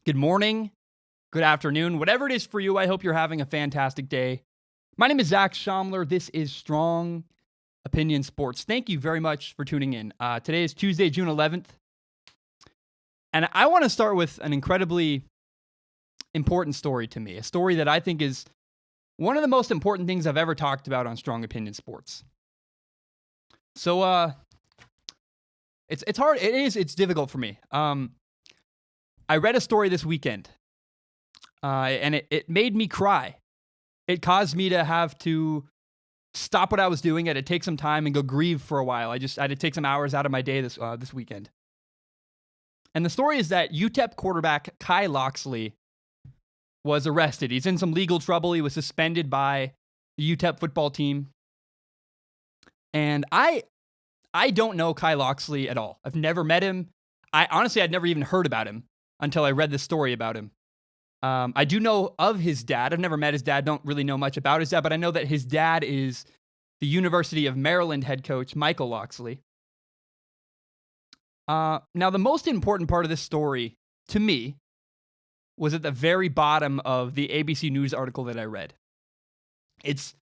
Good morning, good afternoon, whatever it is for you. I hope you're having a fantastic day. My name is Zach Schaumler. This is Strong Opinion Sports. Thank you very much for tuning in. Today is Tuesday, June 11th. And I want to start with an incredibly important story to me, a story that I think is one of the most important things I've ever talked about on Strong Opinion Sports. So, it's hard. It's difficult for me. I read a story this weekend, and it made me cry. It caused me to have to stop what I was doing. I had to take some time and go grieve for a while. I had to take some hours out of my day this weekend. And the story is that UTEP quarterback Kai Locksley was arrested. He's in some legal trouble. He was suspended by the UTEP football team. And I don't know Kai Locksley at all. I've never met him. I'd never even heard about him until I read this story about him. I do know of his dad. I've never met his dad. Don't really know much about his dad, but I know that his dad is the University of Maryland head coach, Michael Locksley. Now, the most important part of this story, to me, was at the very bottom of the ABC News article that I read. It's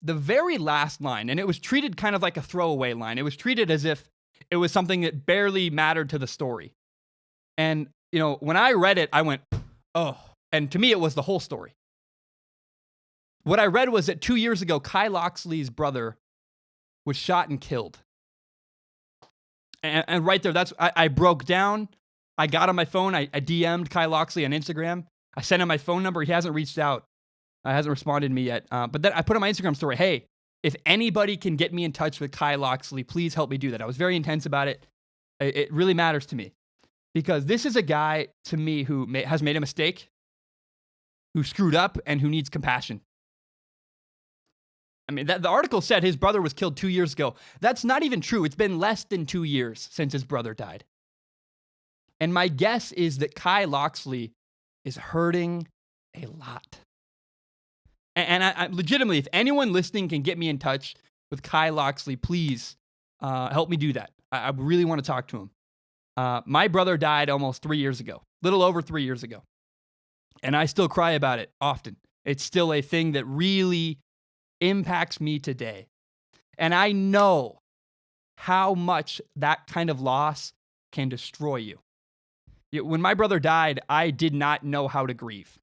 the very last line, and it was treated kind of like a throwaway line. It was treated as if it was something that barely mattered to the story. And, when I read it, I went, oh. And to me, it was the whole story. What I read was that 2 years ago, Kai Locksley's brother was shot and killed. And right there, I broke down. I got on my phone. I DM'd Kai Locksley on Instagram. I sent him my phone number. He hasn't reached out. Hasn't responded to me yet. But then I put on my Instagram story, hey, if anybody can get me in touch with Kai Locksley, please help me do that. I was very intense about it. It really matters to me. Because this is a guy, to me, who has made a mistake, who screwed up, and who needs compassion. I mean, the article said his brother was killed 2 years ago. That's not even true. It's been less than 2 years since his brother died. And my guess is that Kai Locksley is hurting a lot. And I legitimately, if anyone listening can get me in touch with Kai Locksley, please help me do that. I really want to talk to him. My brother died almost 3 years ago, little over 3 years ago. And I still cry about it often. It's still a thing that really impacts me today. And I know how much that kind of loss can destroy you. When my brother died, I did not know how to grieve.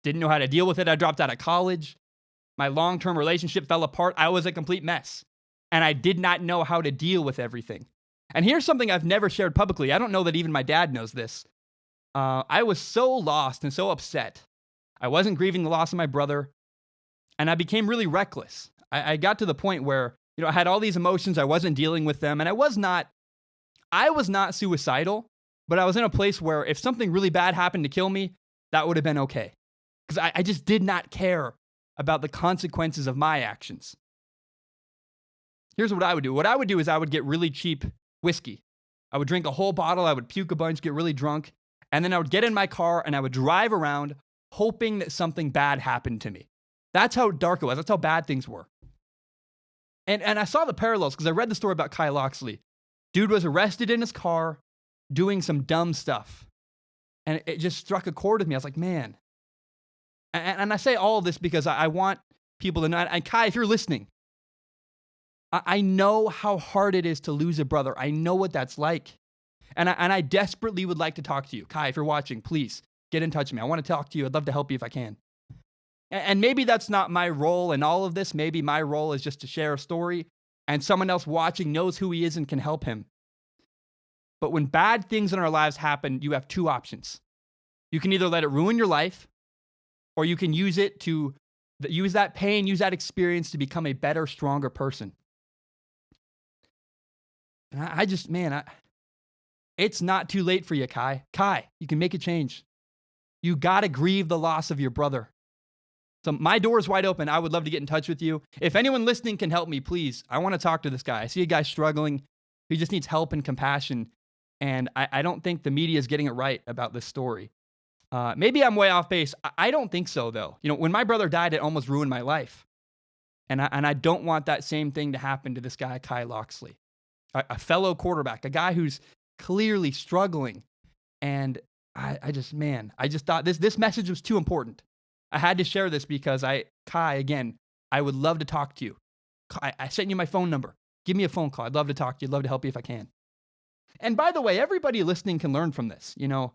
Didn't know how to deal with it. I dropped out of college. My long-term relationship fell apart. I was a complete mess. And I did not know how to deal with everything. And here's something I've never shared publicly. I don't know that even my dad knows this. I was so lost and so upset. I wasn't grieving the loss of my brother, and I became really reckless. I got to the point where, I had all these emotions. I wasn't dealing with them, and I was not suicidal, but I was in a place where if something really bad happened to kill me, that would have been okay. Because I just did not care about the consequences of my actions. Here's what I would do. What I would do is I would get really cheap whiskey. I would drink a whole bottle. I would puke a bunch, get really drunk. And then I would get in my car and I would drive around hoping that something bad happened to me. That's how dark it was. That's how bad things were. And I saw the parallels because I read the story about Kai Locksley. Dude was arrested in his car doing some dumb stuff. And it just struck a chord with me. I was like, man. And I say all of this because I want people to know. And Kai, if you're listening, I know how hard it is to lose a brother. I know what that's like. And I desperately would like to talk to you. Kai, if you're watching, please get in touch with me. I want to talk to you. I'd love to help you if I can. And maybe that's not my role in all of this. Maybe my role is just to share a story and someone else watching knows who he is and can help him. But when bad things in our lives happen, you have two options. You can either let it ruin your life, or you can use that pain, use that experience to become a better, stronger person. And it's not too late for you, Kai. Kai, you can make a change. You got to grieve the loss of your brother. So my door is wide open. I would love to get in touch with you. If anyone listening can help me, please, I want to talk to this guy. I see a guy struggling. He just needs help and compassion. And I don't think the media is getting it right about this story. Maybe I'm way off base. I don't think so, though. When my brother died, it almost ruined my life. And I don't want that same thing to happen to this guy, Kai Locksley, a fellow quarterback, a guy who's clearly struggling. And I just thought this message was too important. I had to share this because Kai, again, I would love to talk to you. I sent you my phone number. Give me a phone call. I'd love to talk to you. I'd love to help you if I can. And by the way, everybody listening can learn from this. No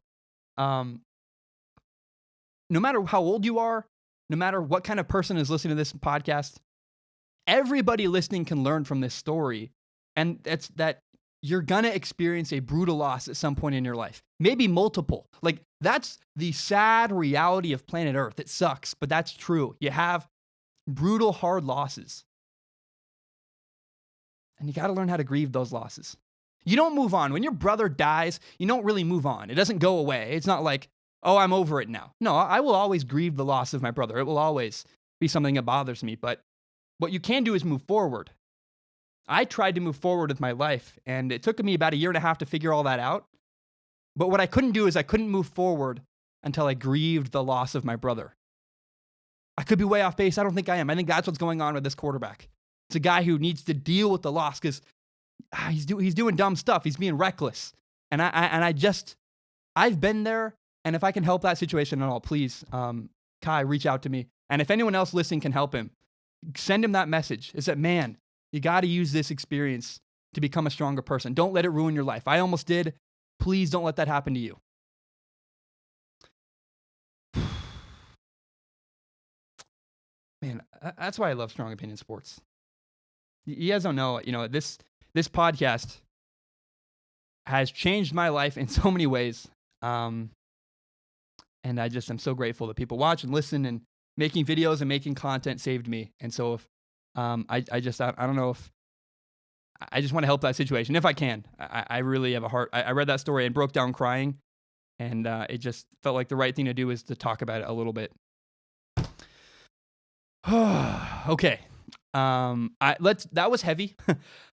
matter how old you are, no matter what kind of person is listening to this podcast, everybody listening can learn from this story. And that's that you're going to experience a brutal loss at some point in your life. Maybe multiple. Like, that's the sad reality of planet Earth. It sucks, but that's true. You have brutal, hard losses. And you got to learn how to grieve those losses. You don't move on. When your brother dies, you don't really move on. It doesn't go away. It's not like, oh, I'm over it now. No, I will always grieve the loss of my brother. It will always be something that bothers me. But what you can do is move forward. I tried to move forward with my life, and it took me about 1.5 years to figure all that out. But what I couldn't do is I couldn't move forward until I grieved the loss of my brother. I could be way off base. I don't think I am. I think that's what's going on with this quarterback. It's a guy who needs to deal with the loss because he's doing dumb stuff. He's being reckless. And I've been there. And if I can help that situation at all, please, Kai, reach out to me. And if anyone else listening can help him, send him that message. Is that, man, you got to use this experience to become a stronger person. Don't let it ruin your life. I almost did. Please don't let that happen to you. Man, that's why I love Strong Opinion Sports. You guys don't know, this podcast has changed my life in so many ways. And I'm so grateful that people watch and listen, and making videos and making content saved me. And so if, I don't know if, I just want to help that situation if I can. I really have a heart. I read that story and broke down crying, and it just felt like the right thing to do is to talk about it a little bit. Okay. That was heavy.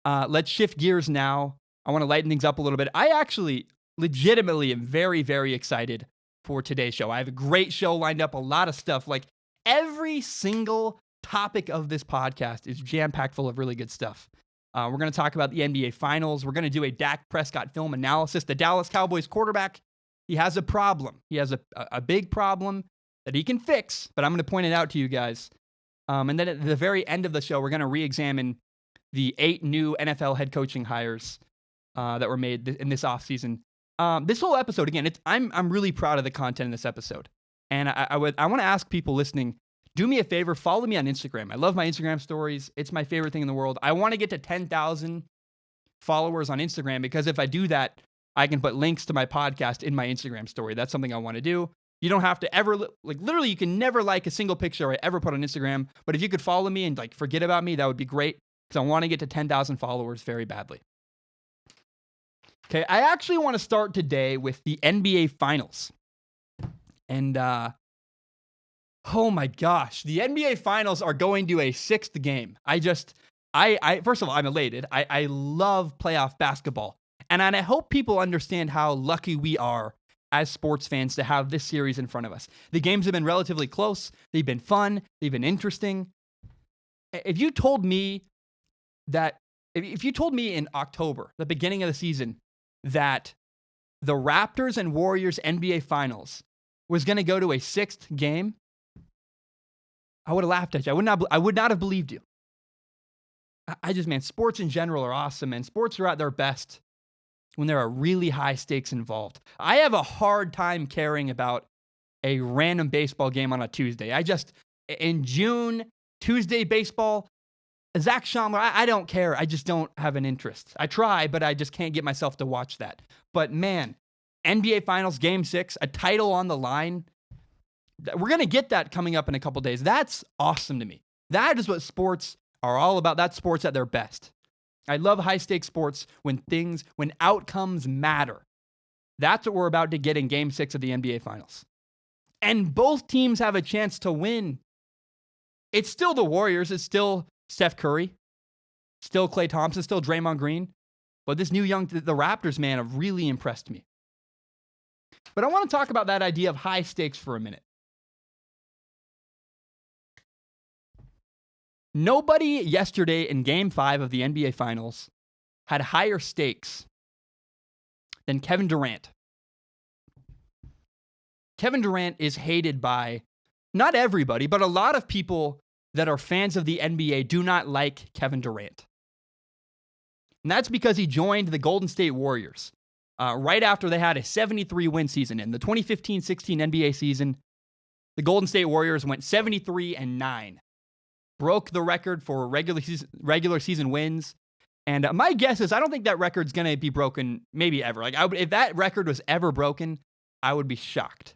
Let's shift gears now. I want to lighten things up a little bit. I actually legitimately am very, very excited for today's show. I have a great show lined up, a lot of stuff. Like, every single topic of this podcast is jam-packed full of really good stuff. We're going to talk about the NBA Finals. We're going to do a Dak Prescott film analysis. The Dallas Cowboys quarterback, he has a problem. He has a big problem that he can fix, but I'm going to point it out to you guys. And then at the very end of the show, we're going to re-examine the 8 new NFL head coaching hires that were made in this offseason. This whole episode, again, I'm really proud of the content in this episode. And I want to ask people listening, do me a favor, follow me on Instagram. I love my Instagram stories. It's my favorite thing in the world. I want to get to 10,000 followers on Instagram, because if I do that, I can put links to my podcast in my Instagram story. That's something I want to do. You don't have to ever, literally, you can never like a single picture I ever put on Instagram. But if you could follow me and forget about me, that would be great, because I want to get to 10,000 followers very badly. Okay, I actually want to start today with the NBA Finals. And, oh my gosh, the NBA Finals are going to a 6th game. First of all, I'm elated. I love playoff basketball. And I hope people understand how lucky we are as sports fans to have this series in front of us. The games have been relatively close. They've been fun. They've been interesting. If you told me in October, the beginning of the season, that the Raptors and Warriors NBA Finals was going to go to a 6th game, I would have laughed at you. I would not have believed you. Man, sports in general are awesome, and sports are at their best when there are really high stakes involved. I have a hard time caring about a random baseball game on a Tuesday. In June, Tuesday baseball, Zach Schaumler, I don't care. I just don't have an interest. I try, but I just can't get myself to watch that. But man, NBA Finals Game 6, a title on the line. We're going to get that coming up in a couple days. That's awesome to me. That is what sports are all about. That's sports at their best. I love high-stakes sports when outcomes matter. That's what we're about to get in Game 6 of the NBA Finals. And both teams have a chance to win. It's still the Warriors. It's still Steph Curry, still Klay Thompson, still Draymond Green. But the Raptors, man, have really impressed me. But I want to talk about that idea of high stakes for a minute. Nobody yesterday in Game 5 of the NBA Finals had higher stakes than Kevin Durant. Kevin Durant is hated by not everybody, but a lot of people that are fans of the NBA do not like Kevin Durant. And that's because he joined the Golden State Warriors right after they had a 73-win season. In the 2015-16 NBA season, the Golden State Warriors went 73-9, broke the record for regular season wins. And my guess is I don't think that record's going to be broken maybe ever. If that record was ever broken, I would be shocked.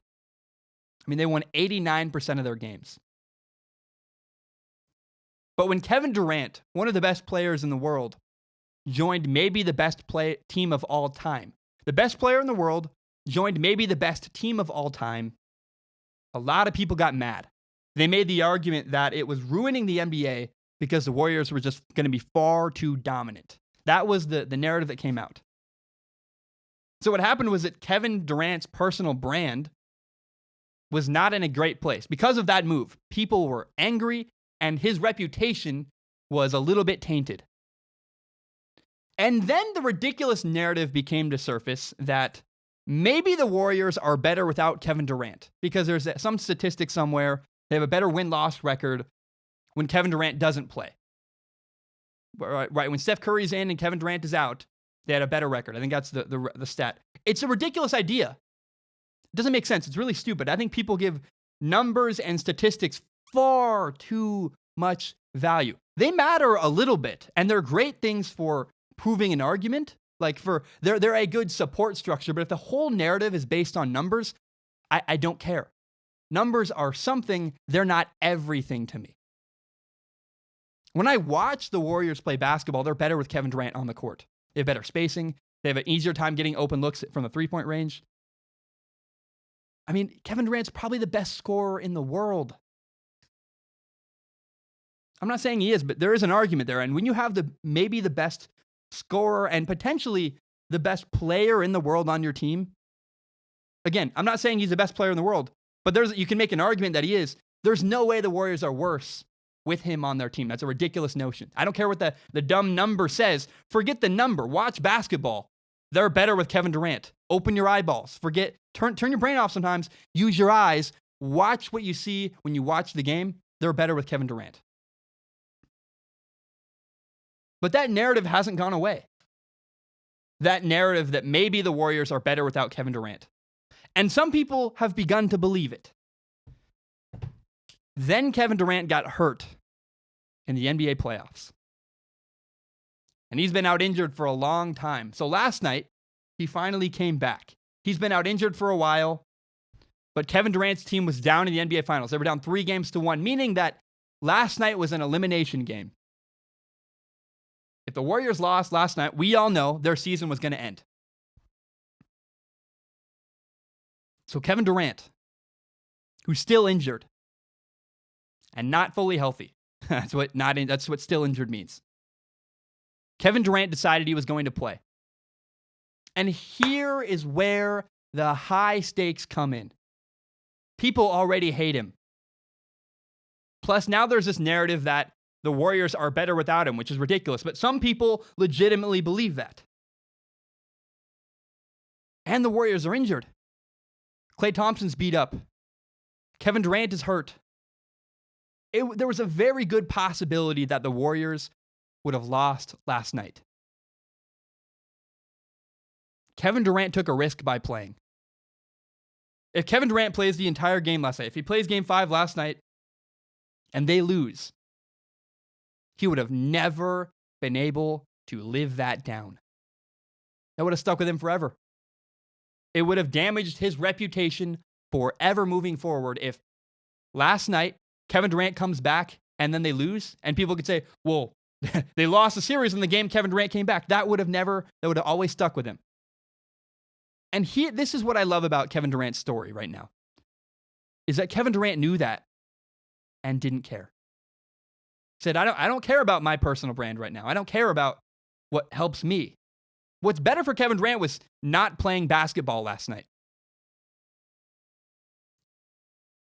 I mean, they won 89% of their games. But when Kevin Durant, one of the best players in the world, joined maybe the best team of all time, the best player in the world joined maybe the best team of all time, a lot of people got mad. They made the argument that it was ruining the NBA because the Warriors were just going to be far too dominant. That was the narrative that came out. So what happened was that Kevin Durant's personal brand was not in a great place. Because of that move, people were angry, and his reputation was a little bit tainted. And then the ridiculous narrative became to surface that maybe the Warriors are better without Kevin Durant, because there's some statistic somewhere they have a better win-loss record when Kevin Durant doesn't play. Right, when Steph Curry's in and Kevin Durant is out, they had a better record. I think that's the stat. It's a ridiculous idea. It doesn't make sense. It's really stupid. I think people give numbers and statistics far too much value. They matter a little bit, and they're great things for proving an argument. They're a good support structure, but if the whole narrative is based on numbers, I don't care. Numbers are something, they're not everything to me. When I watch the Warriors play basketball, they're better with Kevin Durant on the court. They have better spacing. They have an easier time getting open looks from the three-point range. I mean, Kevin Durant's probably the best scorer in the world. I'm not saying he is, but there is an argument there. And when you have maybe the best scorer and potentially the best player in the world on your team, again, I'm not saying he's the best player in the world, but you can make an argument that he is. There's no way the Warriors are worse with him on their team. That's a ridiculous notion. I don't care what the dumb number says. Forget the number. Watch basketball. They're better with Kevin Durant. Open your eyeballs. Turn your brain off sometimes. Use your eyes. Watch what you see when you watch the game. They're better with Kevin Durant. But that narrative hasn't gone away. That narrative that maybe the Warriors are better without Kevin Durant. And some people have begun to believe it. Then Kevin Durant got hurt in the NBA playoffs. And he's been out injured for a long time. So last night, he finally came back. He's been out injured for a while, but Kevin Durant's team was down in the NBA Finals. They were down 3-1, meaning that last night was an elimination game. If the Warriors lost last night, we all know their season was going to end. So Kevin Durant, who's still injured and not fully healthy, that's what still injured means. Kevin Durant decided he was going to play. And here is where the high stakes come in. People already hate him. Plus, now there's this narrative that the Warriors are better without him, which is ridiculous. But some people legitimately believe that. And the Warriors are injured. Klay Thompson's beat up. Kevin Durant is hurt. There was a very good possibility that the Warriors would have lost last night. Kevin Durant took a risk by playing. If Kevin Durant plays the entire game last night, if he plays Game 5 last night and they lose, he would have never been able to live that down. That would have stuck with him forever. It would have damaged his reputation forever moving forward if last night Kevin Durant comes back and then they lose and people could say, well, they lost the series in the game Kevin Durant came back. That would have always stuck with him. And this is what I love about Kevin Durant's story right now, is that Kevin Durant knew that and didn't care. Said, I don't care about my personal brand right now. I don't care about what helps me. What's better for Kevin Durant was not playing basketball last night.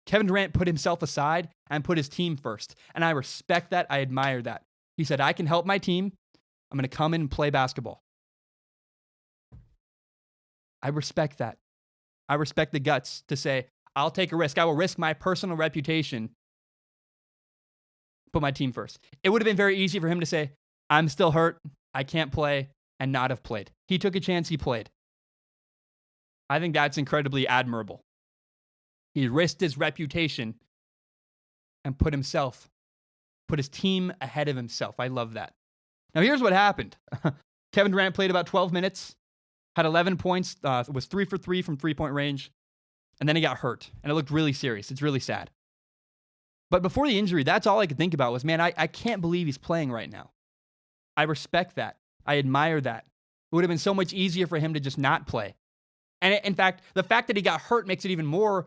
Kevin Durant put himself aside and put his team first. And I respect that. I admire that. He said, I can help my team. I'm going to come in and play basketball. I respect that. I respect the guts to say, I'll take a risk. I will risk my personal reputation, put my team first. It would have been very easy for him to say, I'm still hurt, I can't play, and not have played. He took a chance, he played. I think that's incredibly admirable. He risked his reputation and put his team ahead of himself. I love that. Now, here's what happened. Kevin Durant played about 12 minutes, had 11 points, was 3 for 3 from three-point range, and then he got hurt, and it looked really serious. It's really sad. But before the injury, that's all I could think about was, man, I can't believe he's playing right now. I respect that. I admire that. It would have been so much easier for him to just not play. And in fact, the fact that he got hurt makes it even more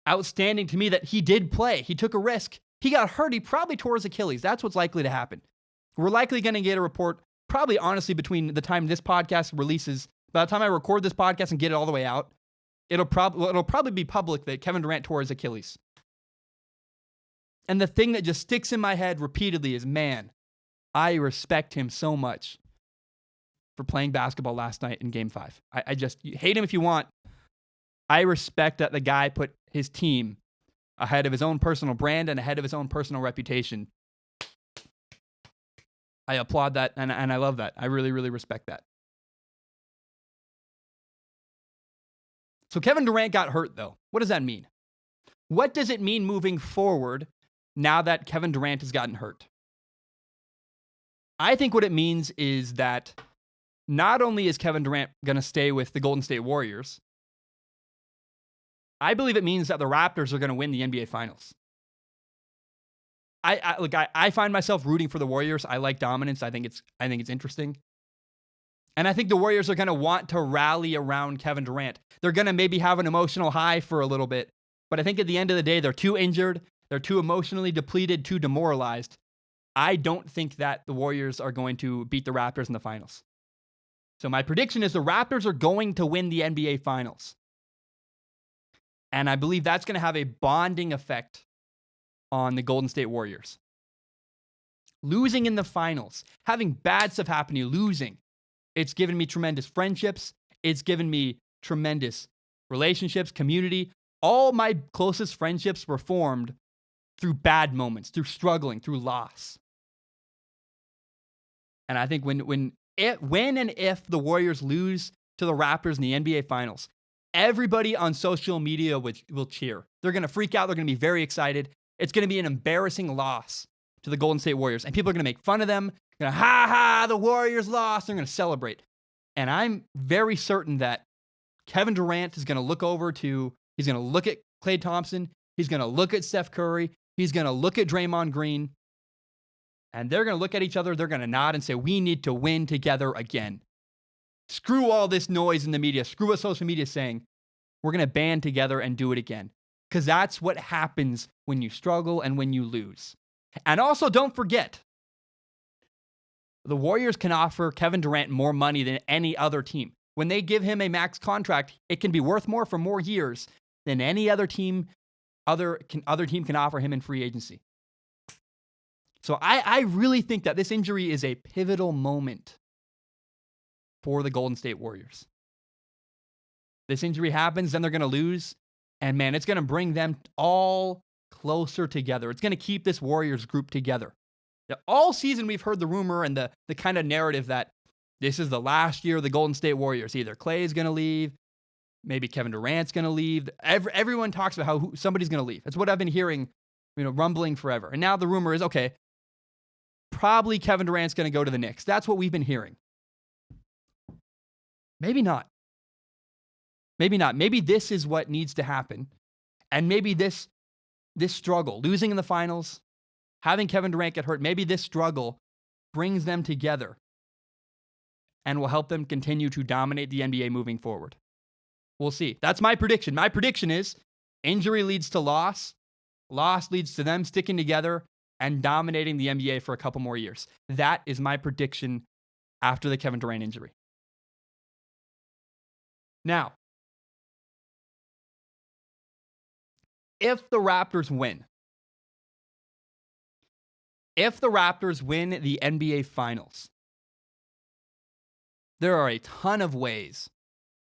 outstanding to me that he did play. He took a risk. He got hurt. He probably tore his Achilles. That's what's likely to happen. We're likely going to get a report, probably honestly, between the time this podcast releases, by the time I record this podcast and get it all the way out, it'll probably be public that Kevin Durant tore his Achilles. And the thing that just sticks in my head repeatedly is, man, I respect him so much for playing basketball last night in Game 5. I just hate him if you want. I respect that the guy put his team ahead of his own personal brand and ahead of his own personal reputation. I applaud that, and I love that. I really, really respect that. So Kevin Durant got hurt, though. What does that mean? What does it mean moving forward now that Kevin Durant has gotten hurt? I think what it means is that not only is Kevin Durant going to stay with the Golden State Warriors, I believe it means that the Raptors are going to win the NBA Finals. I find myself rooting for the Warriors. I like dominance. I think it's interesting. And I think the Warriors are going to want to rally around Kevin Durant. They're going to maybe have an emotional high for a little bit, but I think at the end of the day, they're too injured, they're too emotionally depleted, too demoralized. I don't think that the Warriors are going to beat the Raptors in the finals. So my prediction is the Raptors are going to win the NBA Finals. And I believe that's going to have a bonding effect on the Golden State Warriors. Losing in the finals, having bad stuff happen to you, losing, it's given me tremendous friendships. It's given me tremendous relationships, community. All my closest friendships were formed through bad moments, through struggling, through loss. And I think when and if the Warriors lose to the Raptors in the NBA Finals, everybody on social media will cheer. They're going to freak out. They're going to be very excited. It's going to be an embarrassing loss to the Golden State Warriors. And people are going to make fun of them. They're going to, the Warriors lost. They're going to celebrate. And I'm very certain that Kevin Durant is going to look at Klay Thompson. He's going to look at Steph Curry. He's going to look at Draymond Green. And they're going to look at each other. They're going to nod and say, we need to win together again. Screw all this noise in the media. Screw what social media is saying. We're going to band together and do it again. Because that's what happens when you struggle and when you lose. And also, don't forget, the Warriors can offer Kevin Durant more money than any other team. When they give him a max contract, it can be worth more for more years than any other team can offer him in free agency. So I really think that this injury is a pivotal moment for the Golden State Warriors. This injury happens, then they're going to lose. And man, it's going to bring them all closer together. It's going to keep this Warriors group together. Now, all season, we've heard the rumor and the kind of narrative that this is the last year of the Golden State Warriors. Either Klay is going to leave, maybe Kevin Durant's going to leave. Everyone talks about how somebody's going to leave. That's what I've been hearing, rumbling forever. And now the rumor is, okay, probably Kevin Durant's going to go to the Knicks. That's what we've been hearing. Maybe not. Maybe not. Maybe this is what needs to happen. And maybe this struggle, losing in the finals, having Kevin Durant get hurt, maybe this struggle brings them together and will help them continue to dominate the NBA moving forward. We'll see. That's my prediction. My prediction is injury leads to loss. Loss leads to them sticking together and dominating the NBA for a couple more years. That is my prediction after the Kevin Durant injury. Now, if the Raptors win the NBA Finals, there are a ton of ways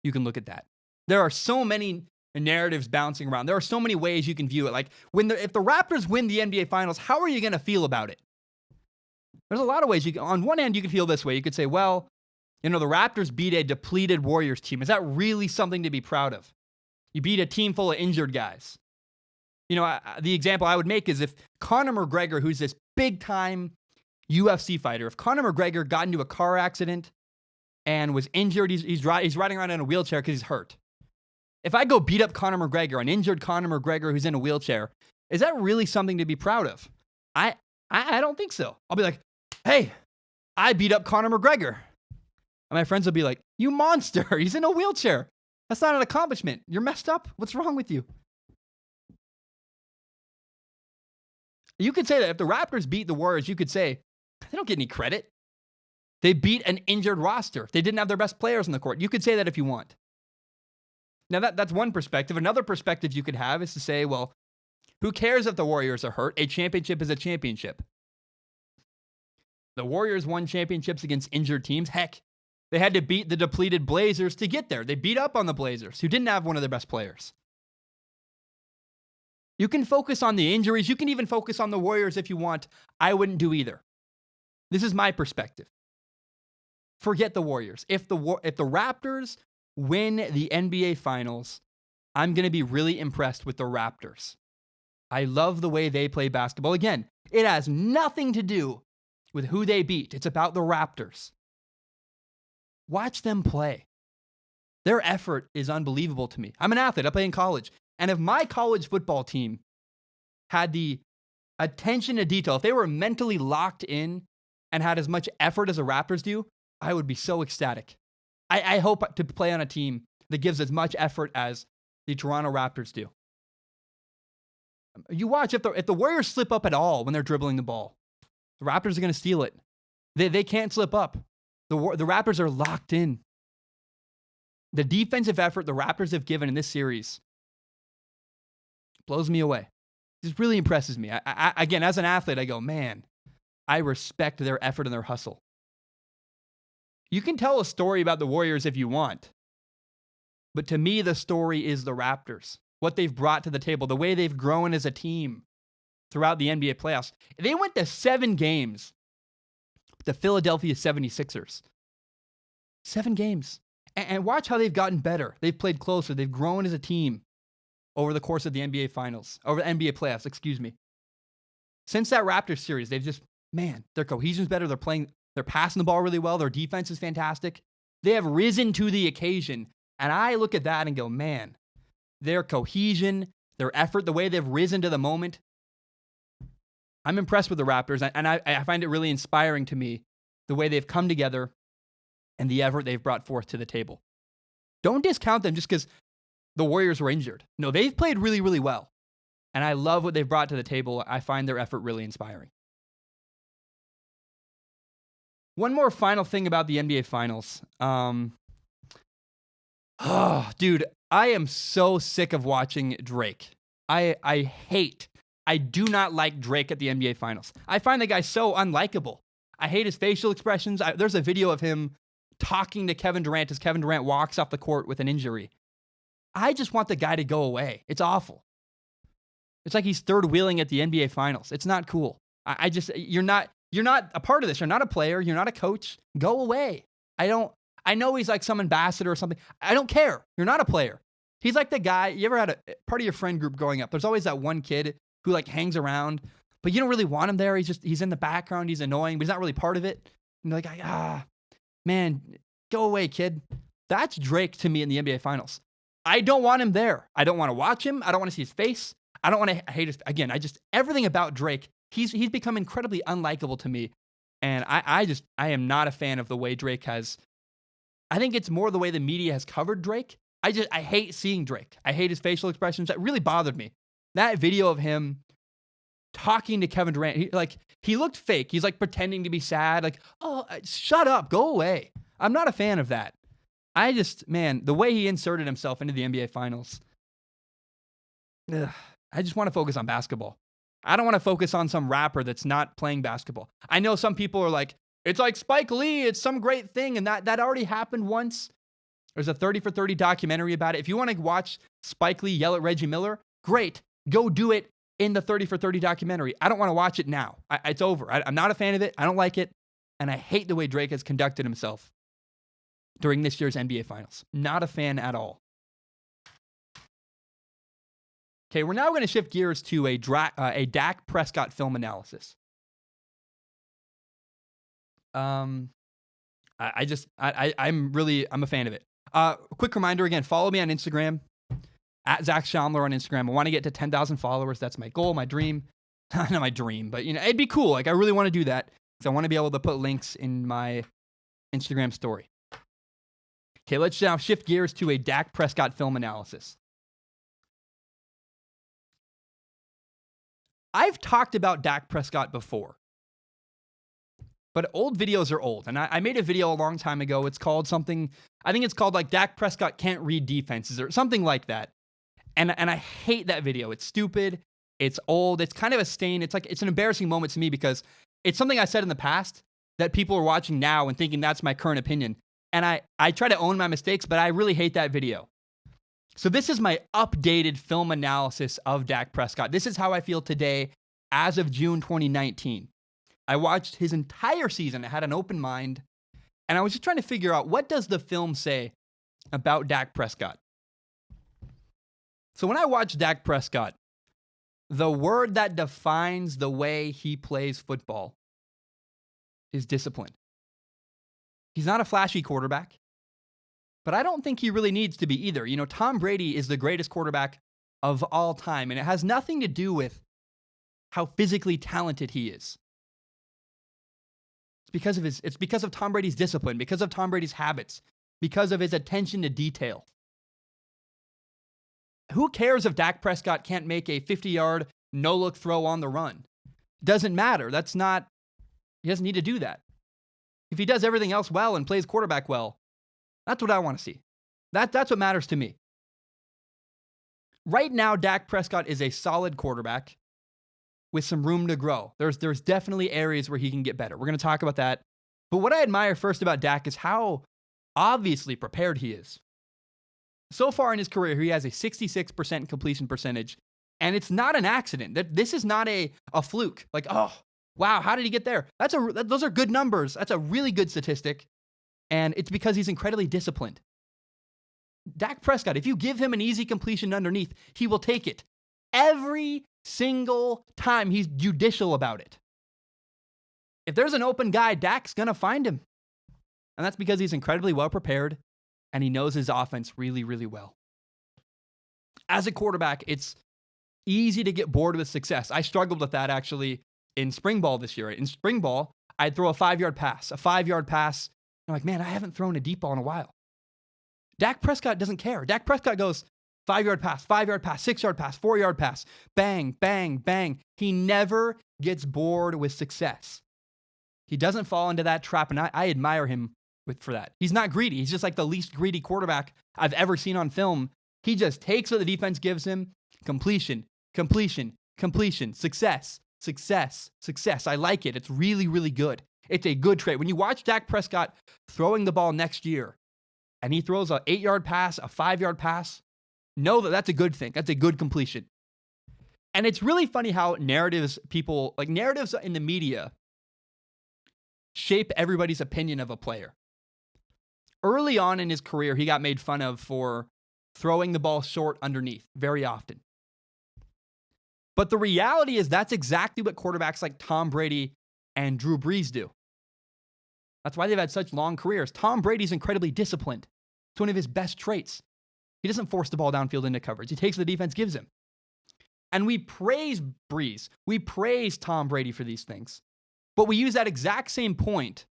you can look at that. There are so many narratives bouncing around. There are so many ways you can view it. Like if the Raptors win the NBA Finals, how are you going to feel about it? There's a lot of ways. On one end, you could feel this way. You could say, well, the Raptors beat a depleted Warriors team. Is that really something to be proud of? You beat a team full of injured guys. The example I would make is if Conor McGregor, who's this big-time UFC fighter, if Conor McGregor got into a car accident and was injured, he's riding around in a wheelchair because he's hurt. If I go beat up Conor McGregor, an injured Conor McGregor who's in a wheelchair, is that really something to be proud of? I don't think so. I'll be like, hey, I beat up Conor McGregor. And my friends will be like, you monster, he's in a wheelchair. That's not an accomplishment. You're messed up. What's wrong with you? You could say that if the Raptors beat the Warriors, you could say, they don't get any credit. They beat an injured roster. They didn't have their best players on the court. You could say that if you want. Now, that's one perspective. Another perspective you could have is to say, well, who cares if the Warriors are hurt? A championship is a championship. The Warriors won championships against injured teams. Heck, they had to beat the depleted Blazers to get there. They beat up on the Blazers, who didn't have one of their best players. You can focus on the injuries. You can even focus on the Warriors if you want. I wouldn't do either. This is my perspective. Forget the Warriors. If the Raptors win the NBA Finals, I'm going to be really impressed with the Raptors. I love the way they play basketball. Again, it has nothing to do with who they beat. It's about the Raptors. Watch them play. Their effort is unbelievable to me. I'm an athlete. I play in college. And if my college football team had the attention to detail, if they were mentally locked in and had as much effort as the Raptors do, I would be so ecstatic. I hope to play on a team that gives as much effort as the Toronto Raptors do. You watch, if the Warriors slip up at all when they're dribbling the ball, the Raptors are going to steal it. They can't slip up. The Raptors are locked in. The defensive effort the Raptors have given in this series blows me away. This really impresses me. Again, as an athlete, I go, man, I respect their effort and their hustle. You can tell a story about the Warriors if you want, but to me, the story is the Raptors, what they've brought to the table, the way they've grown as a team throughout the NBA playoffs. They went to 7 games with the Philadelphia 76ers. 7 games. And watch how they've gotten better. They've played closer. They've grown as a team over the course of the NBA Finals, over the NBA playoffs, excuse me. Since that Raptors series, they've just, man, their cohesion's better. They're passing the ball really well. Their defense is fantastic. They have risen to the occasion. And I look at that and go, man, their cohesion, their effort, the way they've risen to the moment. I'm impressed with the Raptors. And I find it really inspiring to me, the way they've come together and the effort they've brought forth to the table. Don't discount them just because the Warriors were injured. No, they've played really, really well. And I love what they've brought to the table. I find their effort really inspiring. One more final thing about the NBA Finals. Dude, I am so sick of watching Drake. I do not like Drake at the NBA Finals. I find the guy so unlikable. I hate his facial expressions. There's a video of him talking to Kevin Durant as Kevin Durant walks off the court with an injury. I just want the guy to go away. It's awful. It's like he's third wheeling at the NBA Finals. It's not cool. You're not a part of this. You're not a player. You're not a coach. Go away. I know he's like some ambassador or something. I don't care. You're not a player. He's like the guy, you ever had a part of your friend group growing up? There's always that one kid who like hangs around, but you don't really want him there. He's in the background. He's annoying, but he's not really part of it. And you're like, man, go away, kid. That's Drake to me in the NBA Finals. I don't want him there. I don't want to watch him. I don't want to see his face. I don't want to hate his, again, everything about Drake, he's become incredibly unlikable to me. And I am not a fan of the way Drake has, I think it's more the way the media has covered Drake. I hate seeing Drake. I hate his facial expressions. That really bothered me. That video of him talking to Kevin Durant, he looked fake. He's like pretending to be sad. Like, oh, shut up. Go away. I'm not a fan of that. The way he inserted himself into the NBA Finals, I just want to focus on basketball. I don't want to focus on some rapper that's not playing basketball. I know some people are like, it's like Spike Lee, it's some great thing, and that already happened once. There's a 30 for 30 documentary about it. If you want to watch Spike Lee yell at Reggie Miller, great. Go do it in the 30 for 30 documentary. I don't want to watch it now. It's over. I'm not a fan of it. I don't like it. And I hate the way Drake has conducted himself during this year's NBA Finals. Not a fan at all. Okay, we're now going to shift gears to a Dak Prescott film analysis. I'm a fan of it. Quick reminder again, follow me on Instagram, at Zach Schaumler on Instagram. I want to get to 10,000 followers. That's my goal, my dream. Not my dream, but it'd be cool. Like, I really want to do that because I want to be able to put links in my Instagram story. Okay, let's now shift gears to a Dak Prescott film analysis. I've talked about Dak Prescott before, but old videos are old. And I made a video a long time ago. It's called something, I think it's called like Dak Prescott Can't Read Defenses or something like that. And I hate that video. It's stupid. It's old. It's kind of a stain. It's an embarrassing moment to me because it's something I said in the past that people are watching now and thinking that's my current opinion. And I try to own my mistakes, but I really hate that video. So this is my updated film analysis of Dak Prescott. This is how I feel today as of June 2019. I watched his entire season. I had an open mind, and I was just trying to figure out, what does the film say about Dak Prescott? So when I watch Dak Prescott, the word that defines the way he plays football is discipline. He's not a flashy quarterback, but I don't think he really needs to be either. Tom Brady is the greatest quarterback of all time, and it has nothing to do with how physically talented he is. It's because of Tom Brady's discipline, because of Tom Brady's habits, because of his attention to detail. Who cares if Dak Prescott can't make a 50-yard no-look throw on the run? Doesn't matter. He doesn't need to do that. If he does everything else well and plays quarterback well, that's what I want to see. That's what matters to me. Right now, Dak Prescott is a solid quarterback with some room to grow. There's definitely areas where he can get better. We're going to talk about that. But what I admire first about Dak is how obviously prepared he is. So far in his career, he has a 66% completion percentage, and it's not an accident. This is not a fluke. Like, oh, wow, how did he get there? Those are good numbers. That's a really good statistic, and it's because he's incredibly disciplined. Dak Prescott, if you give him an easy completion underneath, he will take it. Every single time. He's judicial about it. If there's an open guy, Dak's going to find him. And that's because he's incredibly well prepared and he knows his offense really, really well. As a quarterback, it's easy to get bored with success. I struggled with that actually in spring ball this year. In spring ball, I'd throw a 5-yard pass. I'm like, man, I haven't thrown a deep ball in a while. Dak Prescott doesn't care. Dak Prescott goes 5-yard pass, 6-yard pass, 4-yard pass, bang, bang, bang. He never gets bored with success. He doesn't fall into that trap, and I admire him for that. He's not greedy. He's just like the least greedy quarterback I've ever seen on film. He just takes what the defense gives him. Completion, success. I like it. It's really, really good. It's a good trait. When you watch Dak Prescott throwing the ball next year, and he throws an 8-yard pass, a 5-yard pass, know that that's a good thing. That's a good completion. And it's really funny how narratives in the media shape everybody's opinion of a player. Early on in his career, he got made fun of for throwing the ball short underneath very often. But the reality is that's exactly what quarterbacks like Tom Brady and Drew Brees do. That's why they've had such long careers. Tom Brady's incredibly disciplined. It's one of his best traits. He doesn't force the ball downfield into coverage. He takes what the defense gives him. And we praise Brees. We praise Tom Brady for these things. But we use that exact same point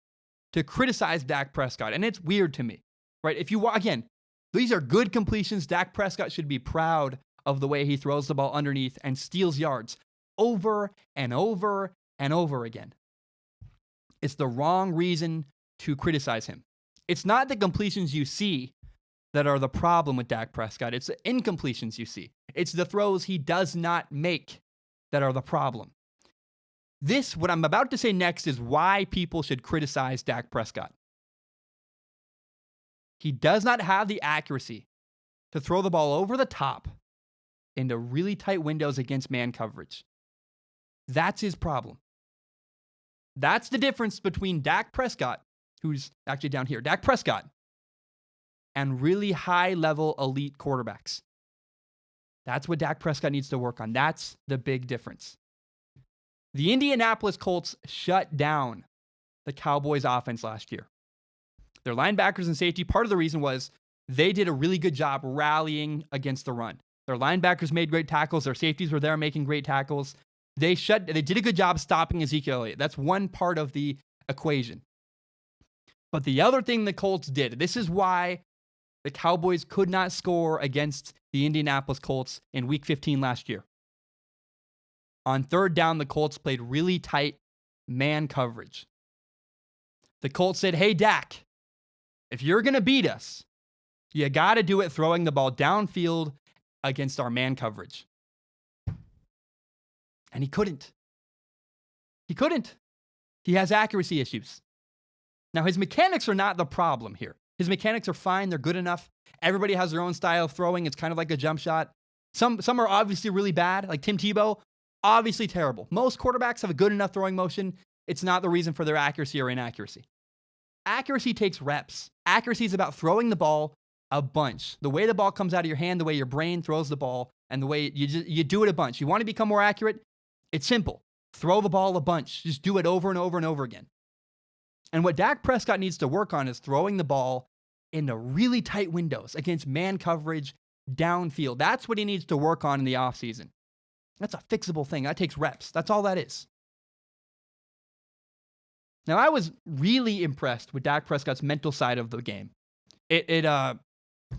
to criticize Dak Prescott. And it's weird to me, right? Again, these are good completions. Dak Prescott should be proud of the way he throws the ball underneath and steals yards over and over and over again. It's the wrong reason to criticize him. It's not the completions you see that are the problem with Dak Prescott. It's the incompletions you see. It's the throws he does not make that are the problem. What I'm about to say next is why people should criticize Dak Prescott. He does not have the accuracy to throw the ball over the top into really tight windows against man coverage. That's his problem. That's the difference between Dak Prescott, who's actually down here, Dak Prescott, and really high-level elite quarterbacks. That's what Dak Prescott needs to work on. That's the big difference. The Indianapolis Colts shut down the Cowboys' offense last year. Their linebackers and safety, part of the reason was they did a really good job rallying against the run. Their linebackers made great tackles. Their safeties were there making great tackles. They did a good job stopping Ezekiel Elliott. That's one part of the equation. But the other thing the Colts did, this is why the Cowboys could not score against the Indianapolis Colts in Week 15 last year. On third down, the Colts played really tight man coverage. The Colts said, hey, Dak, if you're going to beat us, you got to do it throwing the ball downfield against our man coverage. And he couldn't. He couldn't. He has accuracy issues. Now, his mechanics are not the problem here. His mechanics are fine. They're good enough. Everybody has their own style of throwing. It's kind of like a jump shot. Some are obviously really bad, like Tim Tebow, obviously terrible. Most quarterbacks have a good enough throwing motion. It's not the reason for their accuracy or inaccuracy. Accuracy takes reps. Accuracy is about throwing the ball a bunch. The way the ball comes out of your hand, the way your brain throws the ball, and the way you do it a bunch. You want to become more accurate? It's simple. Throw the ball a bunch. Just do it over and over and over again. And what Dak Prescott needs to work on is throwing the ball into really tight windows against man coverage downfield. That's what he needs to work on in the offseason. That's a fixable thing. That takes reps. That's all that is. Now, I was really impressed with Dak Prescott's mental side of the game. It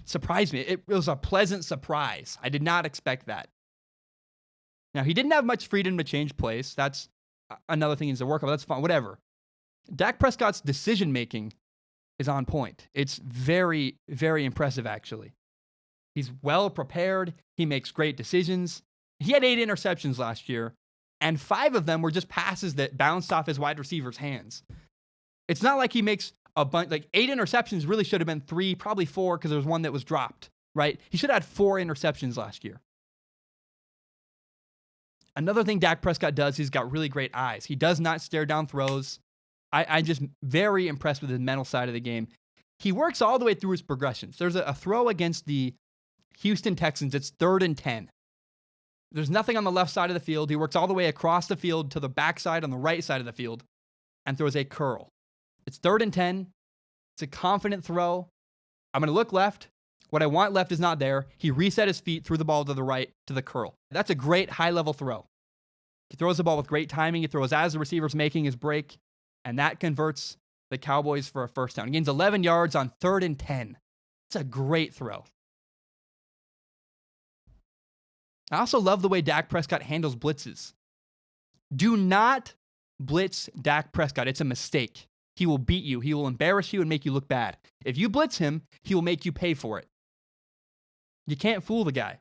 surprised me. It was a pleasant surprise. I did not expect that. Now, he didn't have much freedom to change plays. That's another thing he needs to work on. That's fine. Whatever. Dak Prescott's decision-making is on point. It's very, very impressive, actually. He's well prepared. He makes great decisions. He had 8 interceptions last year, and 5 of them were just passes that bounced off his wide receiver's hands. It's not like he makes a bunch, like 8 interceptions really should have been 3, probably 4, because there was one that was dropped, right? He should have had 4 interceptions last year. Another thing Dak Prescott does, he's got really great eyes. He does not stare down throws. I'm just very impressed with his mental side of the game. He works all the way through his progressions. There's a throw against the Houston Texans. It's 3rd and 10. There's nothing on the left side of the field. He works all the way across the field to the backside on the right side of the field and throws a curl. It's 3rd and 10. It's a confident throw. I'm going to look left. What I want left is not there. He reset his feet, threw the ball to the right to the curl. That's a great high-level throw. He throws the ball with great timing. He throws as the receiver's making his break, and that converts the Cowboys for a first down. He gains 11 yards on 3rd and 10. It's a great throw. I also love the way Dak Prescott handles blitzes. Do not blitz Dak Prescott. It's a mistake. He will beat you. He will embarrass you and make you look bad. If you blitz him, he will make you pay for it. You can't fool the guy.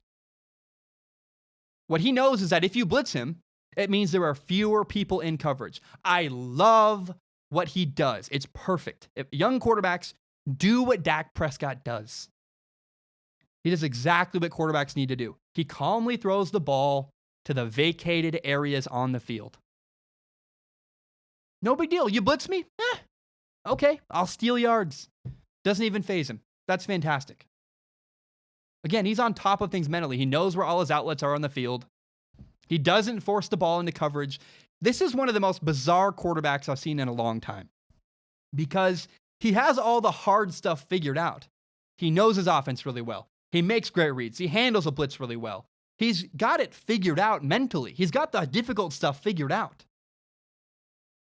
What he knows is that if you blitz him, it means there are fewer people in coverage. I love what he does. It's perfect. If young quarterbacks do what Dak Prescott does. He does exactly what quarterbacks need to do. He calmly throws the ball to the vacated areas on the field. No big deal. You blitz me? Okay, I'll steal yards. Doesn't even faze him. That's fantastic. Again, he's on top of things mentally. He knows where all his outlets are on the field. He doesn't force the ball into coverage. This is one of the most bizarre quarterbacks I've seen in a long time because he has all the hard stuff figured out. He knows his offense really well. He makes great reads. He handles a blitz really well. He's got it figured out mentally. He's got the difficult stuff figured out.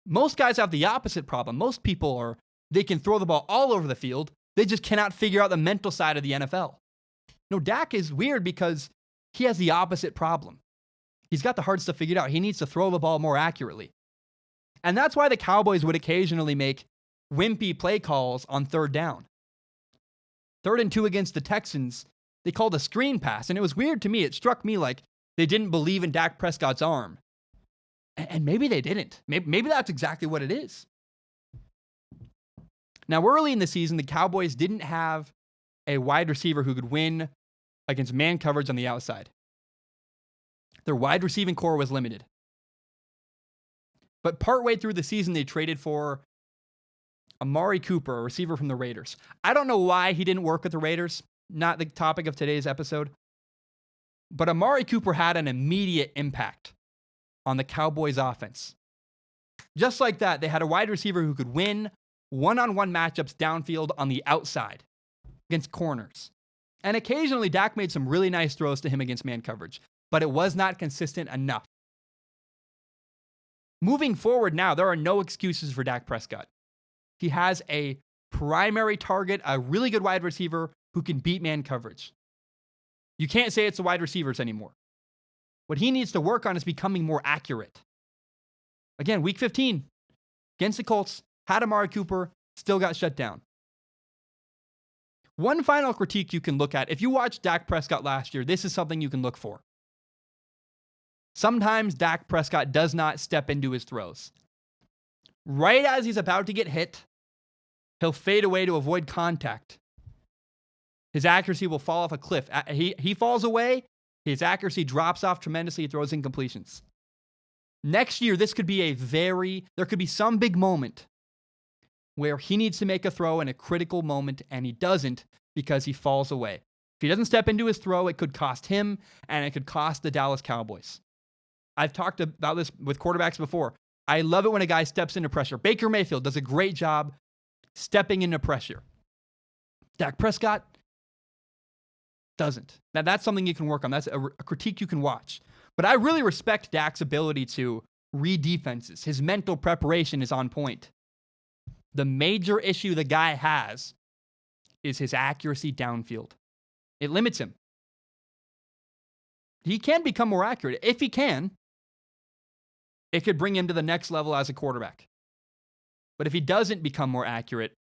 Most guys have the opposite problem. Most people they can throw the ball all over the field. They just cannot figure out the mental side of the NFL. No, Dak is weird because he has the opposite problem. He's got the hard stuff figured out. He needs to throw the ball more accurately. And that's why the Cowboys would occasionally make wimpy play calls on 3rd down. 3rd and 2 against the Texans, they called a screen pass. And it was weird to me. It struck me like they didn't believe in Dak Prescott's arm. And maybe they didn't. Maybe that's exactly what it is. Now, early in the season, the Cowboys didn't have a wide receiver who could win against man coverage on the outside. Their wide receiving core was limited. But partway through the season, they traded for Amari Cooper, a receiver from the Raiders. I don't know why he didn't work with the Raiders. Not the topic of today's episode. But Amari Cooper had an immediate impact on the Cowboys' offense. Just like that, they had a wide receiver who could win one-on-one matchups downfield on the outside against corners. And occasionally, Dak made some really nice throws to him against man coverage, but it was not consistent enough. Moving forward now, there are no excuses for Dak Prescott. He has a primary target, a really good wide receiver who can beat man coverage. You can't say it's the wide receivers anymore. What he needs to work on is becoming more accurate. Again, week 15 against the Colts, had Amari Cooper, still got shut down. One final critique you can look at, if you watched Dak Prescott last year, this is something you can look for. Sometimes Dak Prescott does not step into his throws. Right as he's about to get hit, he'll fade away to avoid contact. His accuracy will fall off a cliff. He falls away, his accuracy drops off tremendously, he throws incompletions. Next year, there could be some big moment where he needs to make a throw in a critical moment, and he doesn't because he falls away. If he doesn't step into his throw, it could cost him, and it could cost the Dallas Cowboys. I've talked about this with quarterbacks before. I love it when a guy steps into pressure. Baker Mayfield does a great job stepping into pressure. Dak Prescott doesn't. Now, that's something you can work on. That's a critique you can watch. But I really respect Dak's ability to read defenses. His mental preparation is on point. The major issue the guy has is his accuracy downfield. It limits him. He can become more accurate. If he can, it could bring him to the next level as a quarterback. But if he doesn't become more accurate,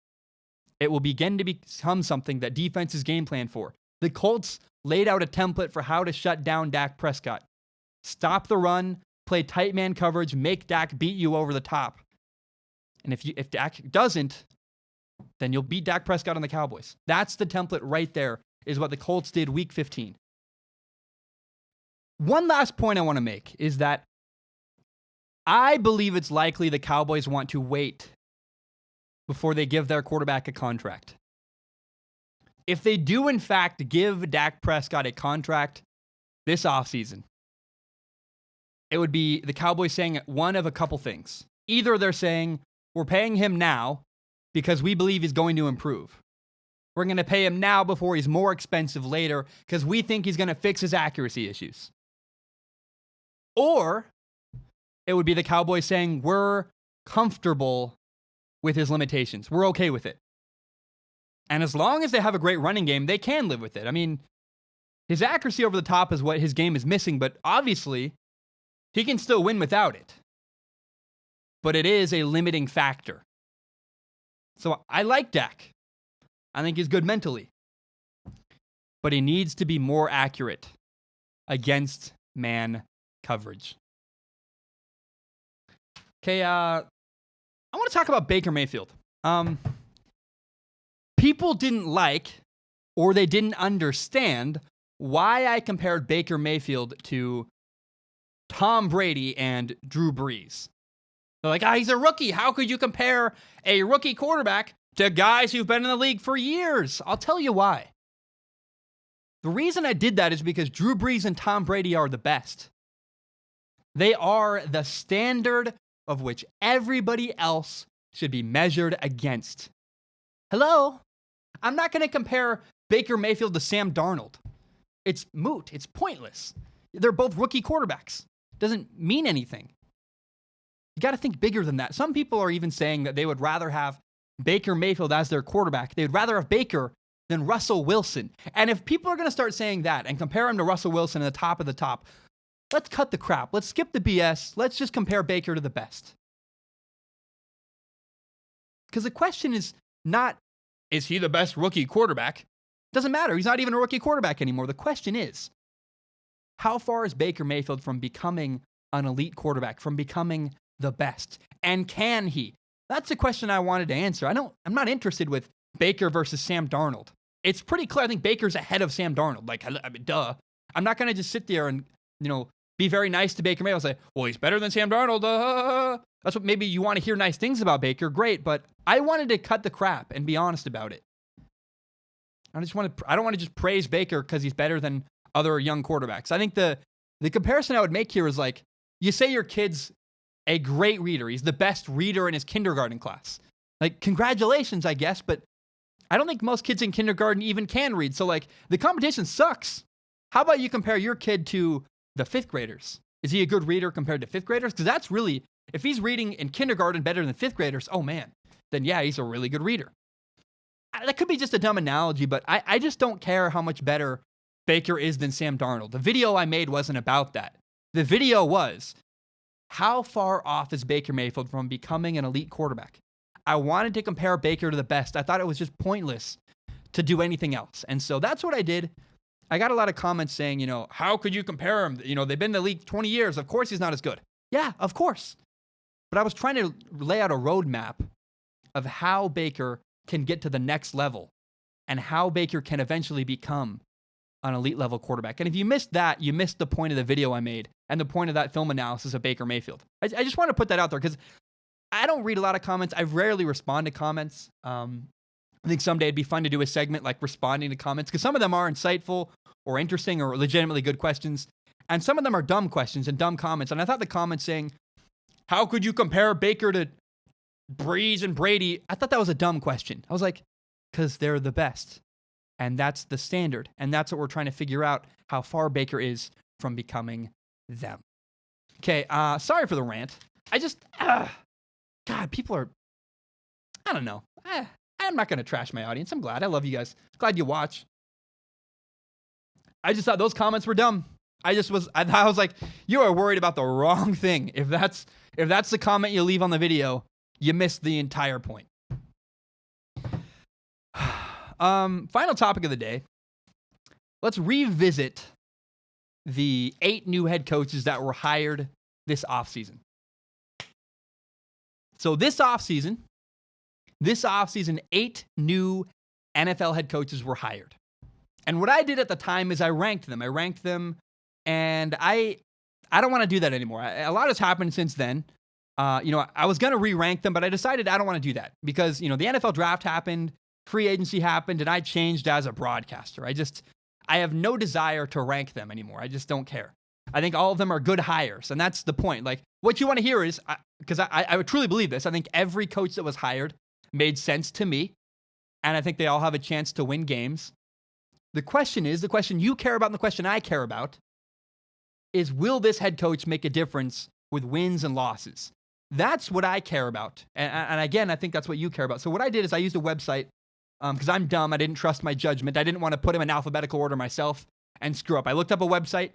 it will begin to become something that defenses game plan for. The Colts laid out a template for how to shut down Dak Prescott. Stop the run, play tight man coverage, make Dak beat you over the top. And if Dak doesn't, then you'll beat Dak Prescott on the Cowboys. That's the template right there, is what the Colts did week 15. One last point I want to make is that I believe it's likely the Cowboys want to wait before they give their quarterback a contract. If they do, in fact, give Dak Prescott a contract this offseason, it would be the Cowboys saying one of a couple things. Either they're saying, we're paying him now because we believe he's going to improve. We're going to pay him now before he's more expensive later because we think he's going to fix his accuracy issues. Or it would be the Cowboys saying, we're comfortable with his limitations. We're okay with it. And as long as they have a great running game, they can live with it. I mean, his accuracy over the top is what his game is missing, but obviously, he can still win without it. But it is a limiting factor. So I like Dak. I think he's good mentally. But he needs to be more accurate against man coverage. Okay, I want to talk about Baker Mayfield. People didn't like, or they didn't understand, why I compared Baker Mayfield to Tom Brady and Drew Brees. They're like, he's a rookie. How could you compare a rookie quarterback to guys who've been in the league for years? I'll tell you why. The reason I did that is because Drew Brees and Tom Brady are the best. They are the standard of which everybody else should be measured against. Hello? I'm not going to compare Baker Mayfield to Sam Darnold. It's moot. It's pointless. They're both rookie quarterbacks. Doesn't mean anything. You got to think bigger than that. Some people are even saying that they would rather have Baker Mayfield as their quarterback. They would rather have Baker than Russell Wilson. And if people are going to start saying that and compare him to Russell Wilson at the top of the top, let's cut the crap. Let's skip the BS. Let's just compare Baker to the best. Because the question is not, is he the best rookie quarterback? Doesn't matter. He's not even a rookie quarterback anymore. The question is, how far is Baker Mayfield from becoming an elite quarterback, from becoming the best? And can he? That's the question I wanted to answer. I'm not interested with Baker versus Sam Darnold. It's pretty clear. I think Baker's ahead of Sam Darnold. Like, I mean, duh. I'm not going to just sit there and, be very nice to Baker Mayfield. Say, well, he's better than Sam Darnold. That's what maybe you want to hear nice things about Baker. Great. But I wanted to cut the crap and be honest about it. I don't want to just praise Baker because he's better than other young quarterbacks. I think the comparison I would make here is like, you say your kid's a great reader. He's the best reader in his kindergarten class. Like, congratulations, I guess, but I don't think most kids in kindergarten even can read. So, like, the competition sucks. How about you compare your kid to the fifth graders? Is he a good reader compared to fifth graders? Because that's really, if he's reading in kindergarten better than fifth graders, oh man, then yeah, he's a really good reader. That could be just a dumb analogy, but I just don't care how much better Baker is than Sam Darnold. The video I made wasn't about that. The video was, how far off is Baker Mayfield from becoming an elite quarterback? I wanted to compare Baker to the best. I thought it was just pointless to do anything else. And so that's what I did. I got a lot of comments saying, how could you compare him? They've been in the league 20 years. Of course he's not as good. Yeah, of course. But I was trying to lay out a roadmap of how Baker can get to the next level and how Baker can eventually become an elite level quarterback. And if you missed that, you missed the point of the video I made and the point of that film analysis of Baker Mayfield. I just want to put that out there because I don't read a lot of comments. I rarely respond to comments. I think someday it'd be fun to do a segment like responding to comments because some of them are insightful or interesting or legitimately good questions. And some of them are dumb questions and dumb comments. And I thought the comments saying, how could you compare Baker to Breeze and Brady? I thought that was a dumb question. I was like, because they're the best. And that's the standard. And that's what we're trying to figure out, how far Baker is from becoming them. Okay, sorry for the rant. God, people are, I don't know. I'm not going to trash my audience. I'm glad. I love you guys. Glad you watch. I just thought those comments were dumb. I was like, you are worried about the wrong thing. If that's the comment you leave on the video, you missed the entire point. Final topic of the day. Let's revisit the 8 new head coaches that were hired this offseason. So this offseason, 8 new NFL head coaches were hired. And what I did at the time is I ranked them, and I don't want to do that anymore. A lot has happened since then. I was going to re-rank them, but I decided I don't want to do that because, the NFL draft happened, free agency happened, and I changed as a broadcaster. I have no desire to rank them anymore. I just don't care. I think all of them are good hires, and that's the point. Like, what you want to hear is, because I would truly believe this, I think every coach that was hired made sense to me, and I think they all have a chance to win games. The question you care about and the question I care about is, will this head coach make a difference with wins and losses? That's what I care about. And again, I think that's what you care about. So what I did is I used a website because I'm dumb. I didn't trust my judgment. I didn't want to put them in alphabetical order myself and screw up. I looked up a website,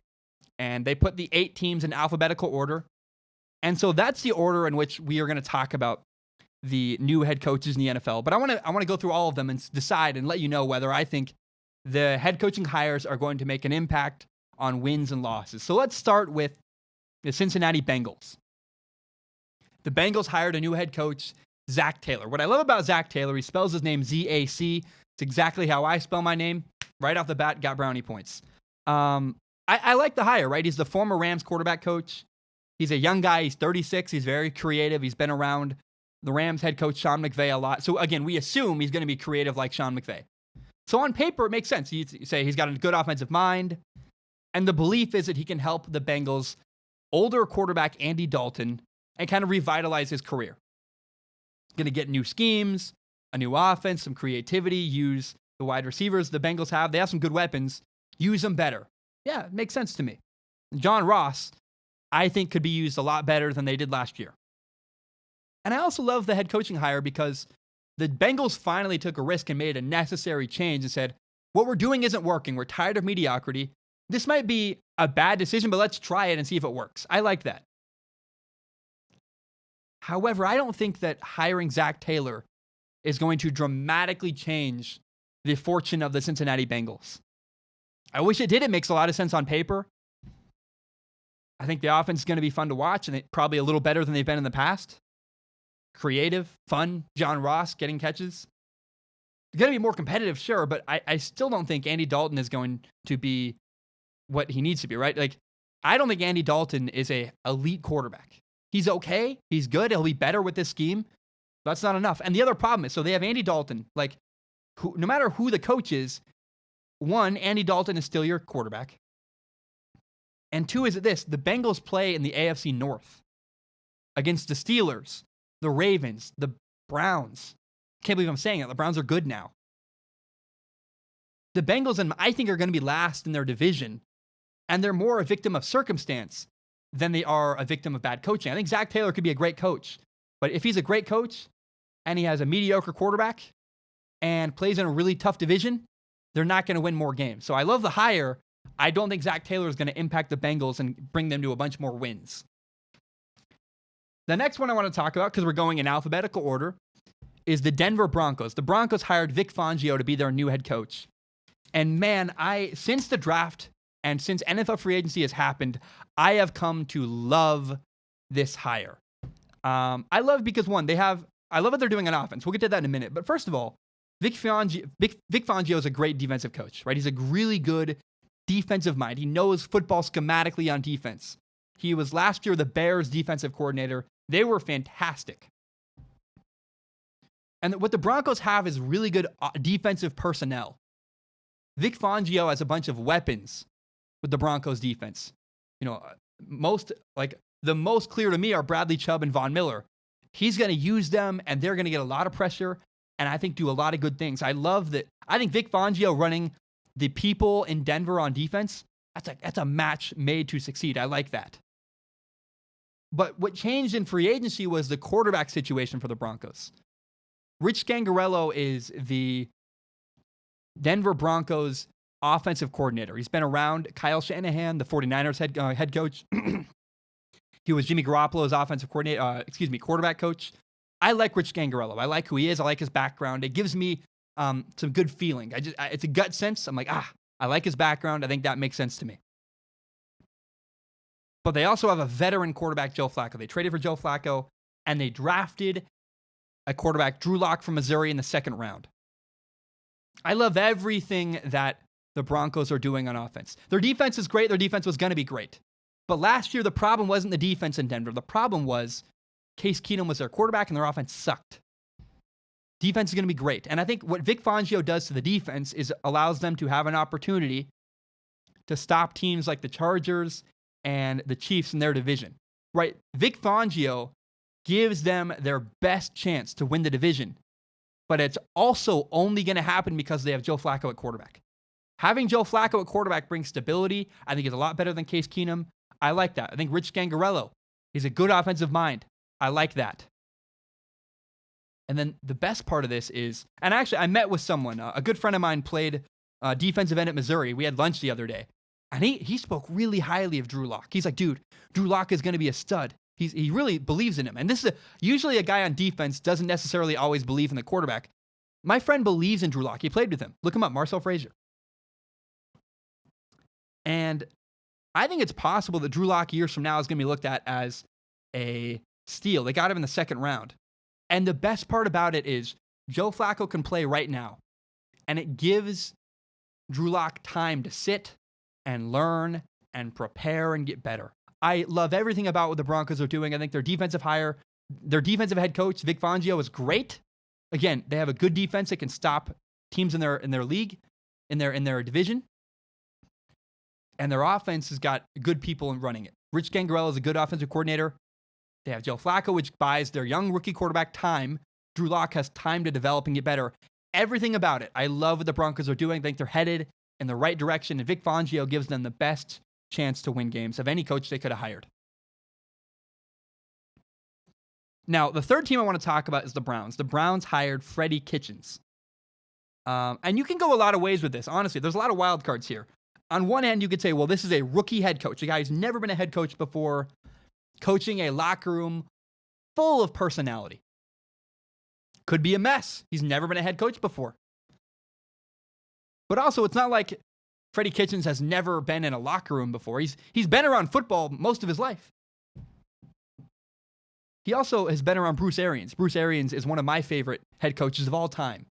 and they put the 8 teams in alphabetical order. And so that's the order in which we are going to talk about the new head coaches in the NFL. But I want to go through all of them and decide and let you know whether I think the head coaching hires are going to make an impact on wins and losses. So let's start with the Cincinnati Bengals. The Bengals hired a new head coach, Zach Taylor. What I love about Zach Taylor, he spells his name Z-A-C. It's exactly how I spell my name. Right off the bat, got brownie points. I like the hire, right? He's the former Rams quarterback coach. He's a young guy. He's 36. He's very creative. He's been around the Rams head coach, Sean McVay, a lot. So again, we assume he's going to be creative like Sean McVay. So on paper, it makes sense. You say he's got a good offensive mind. And the belief is that he can help the Bengals' older quarterback, Andy Dalton, and kind of revitalize his career. Going to get new schemes, a new offense, some creativity, use the wide receivers the Bengals have. They have some good weapons. Use them better. Yeah, it makes sense to me. John Ross, I think, could be used a lot better than they did last year. And I also love the head coaching hire because the Bengals finally took a risk and made a necessary change and said, what we're doing isn't working. We're tired of mediocrity. This might be a bad decision, but let's try it and see if it works. I like that. However, I don't think that hiring Zach Taylor is going to dramatically change the fortune of the Cincinnati Bengals. I wish it did. It makes a lot of sense on paper. I think the offense is going to be fun to watch and probably a little better than they've been in the past. creative, fun. John Ross getting catches. It's going to be more competitive, sure, but I still don't think Andy Dalton is going to be what he needs to be, right? Like, I don't think Andy Dalton is a elite quarterback. He's okay. He's good. He'll be better with this scheme. That's not enough. And the other problem is, so they have Andy Dalton. Like, no matter who the coach is, one, Andy Dalton is still your quarterback. And two, is it this? The Bengals play in the AFC North against the Steelers, the Ravens, the Browns. Can't believe I'm saying it. The Browns are good now. The Bengals, I think, are going to be last in their division, and they're more a victim of circumstance than they are a victim of bad coaching. I think Zach Taylor could be a great coach, but if he's a great coach and he has a mediocre quarterback and plays in a really tough division, they're not going to win more games. So I love the hire. I don't think Zach Taylor is going to impact the Bengals and bring them to a bunch more wins. The next one I want to talk about, because we're going in alphabetical order, is the Denver Broncos. The Broncos hired Vic Fangio to be their new head coach. And man, since the draft and since NFL free agency has happened, I have come to love this hire. I love because, one, I love what they're doing on offense. We'll get to that in a minute. But first of all, Vic Fangio is a great defensive coach, right? He's a really good defensive mind. He knows football schematically on defense. He was last year the Bears defensive coordinator. They were fantastic. And what the Broncos have is really good defensive personnel. Vic Fangio has a bunch of weapons with the Broncos defense. You know, the most clear to me are Bradley Chubb and Von Miller. He's going to use them, and they're going to get a lot of pressure, and I think do a lot of good things. I love that. I think Vic Fangio running the people in Denver on defense, that's a match made to succeed. I like that. But what changed in free agency was the quarterback situation for the Broncos. Rich Gangarello is the Denver Broncos offensive coordinator. He's been around Kyle Shanahan, the 49ers head coach. He was Jimmy Garoppolo's offensive quarterback coach. I like Rich Gangarello. I like who he is. I like his background. It gives me some good feeling. It's a gut sense. I'm like, I like his background. I think that makes sense to me. But they also have a veteran quarterback, Joe Flacco. They traded for Joe Flacco, and they drafted a quarterback, Drew Lock from Missouri, in the second round. I love everything that the Broncos are doing on offense. Their defense is great. Their defense was going to be great. But last year, the problem wasn't the defense in Denver. The problem was Case Keenum was their quarterback, and their offense sucked. Defense is going to be great. And I think what Vic Fangio does to the defense is allows them to have an opportunity to stop teams like the Chargers and the Chiefs in their division. Right? Vic Fangio gives them their best chance to win the division. But it's also only going to happen because they have Joe Flacco at quarterback. Having Joe Flacco at quarterback brings stability. I think he's a lot better than Case Keenum. I like that. I think Rich Gangarello, he's a good offensive mind. I like that. And then the best part of this is, and actually I met with someone, a good friend of mine played defensive end at Missouri. We had lunch the other day. And he spoke really highly of Drew Lock. He's like, dude, Drew Lock is going to be a stud. He really believes in him. And this is usually a guy on defense doesn't necessarily always believe in the quarterback. My friend believes in Drew Lock. He played with him. Look him up, Marcel Frazier. And I think it's possible that Drew Lock years from now is going to be looked at as a steal. They got him in the second round. And the best part about it is Joe Flacco can play right now. And it gives Drew Lock time to sit and learn and prepare and get better. I love everything about what the Broncos are doing. I think their defensive head coach, Vic Fangio, is great. Again, they have a good defense that can stop teams in their league, in their division. And their offense has got good people in running it. Rich Gangarello is a good offensive coordinator. They have Joe Flacco, which buys their young rookie quarterback time. Drew Lock has time to develop and get better. Everything about it. I love what the Broncos are doing. I think they're headed in the right direction. And Vic Fangio gives them the best chance to win games of any coach they could have hired. Now, the third team I want to talk about is the Browns. The Browns hired Freddie Kitchens. And you can go a lot of ways with this. Honestly, there's a lot of wild cards here. On one end, you could say, well, this is a rookie head coach, a guy who's never been a head coach before, coaching a locker room full of personality. Could be a mess. He's never been a head coach before. But also, it's not like Freddie Kitchens has never been in a locker room before. He's been around football most of his life. He also has been around Bruce Arians. Bruce Arians is one of my favorite head coaches of all time.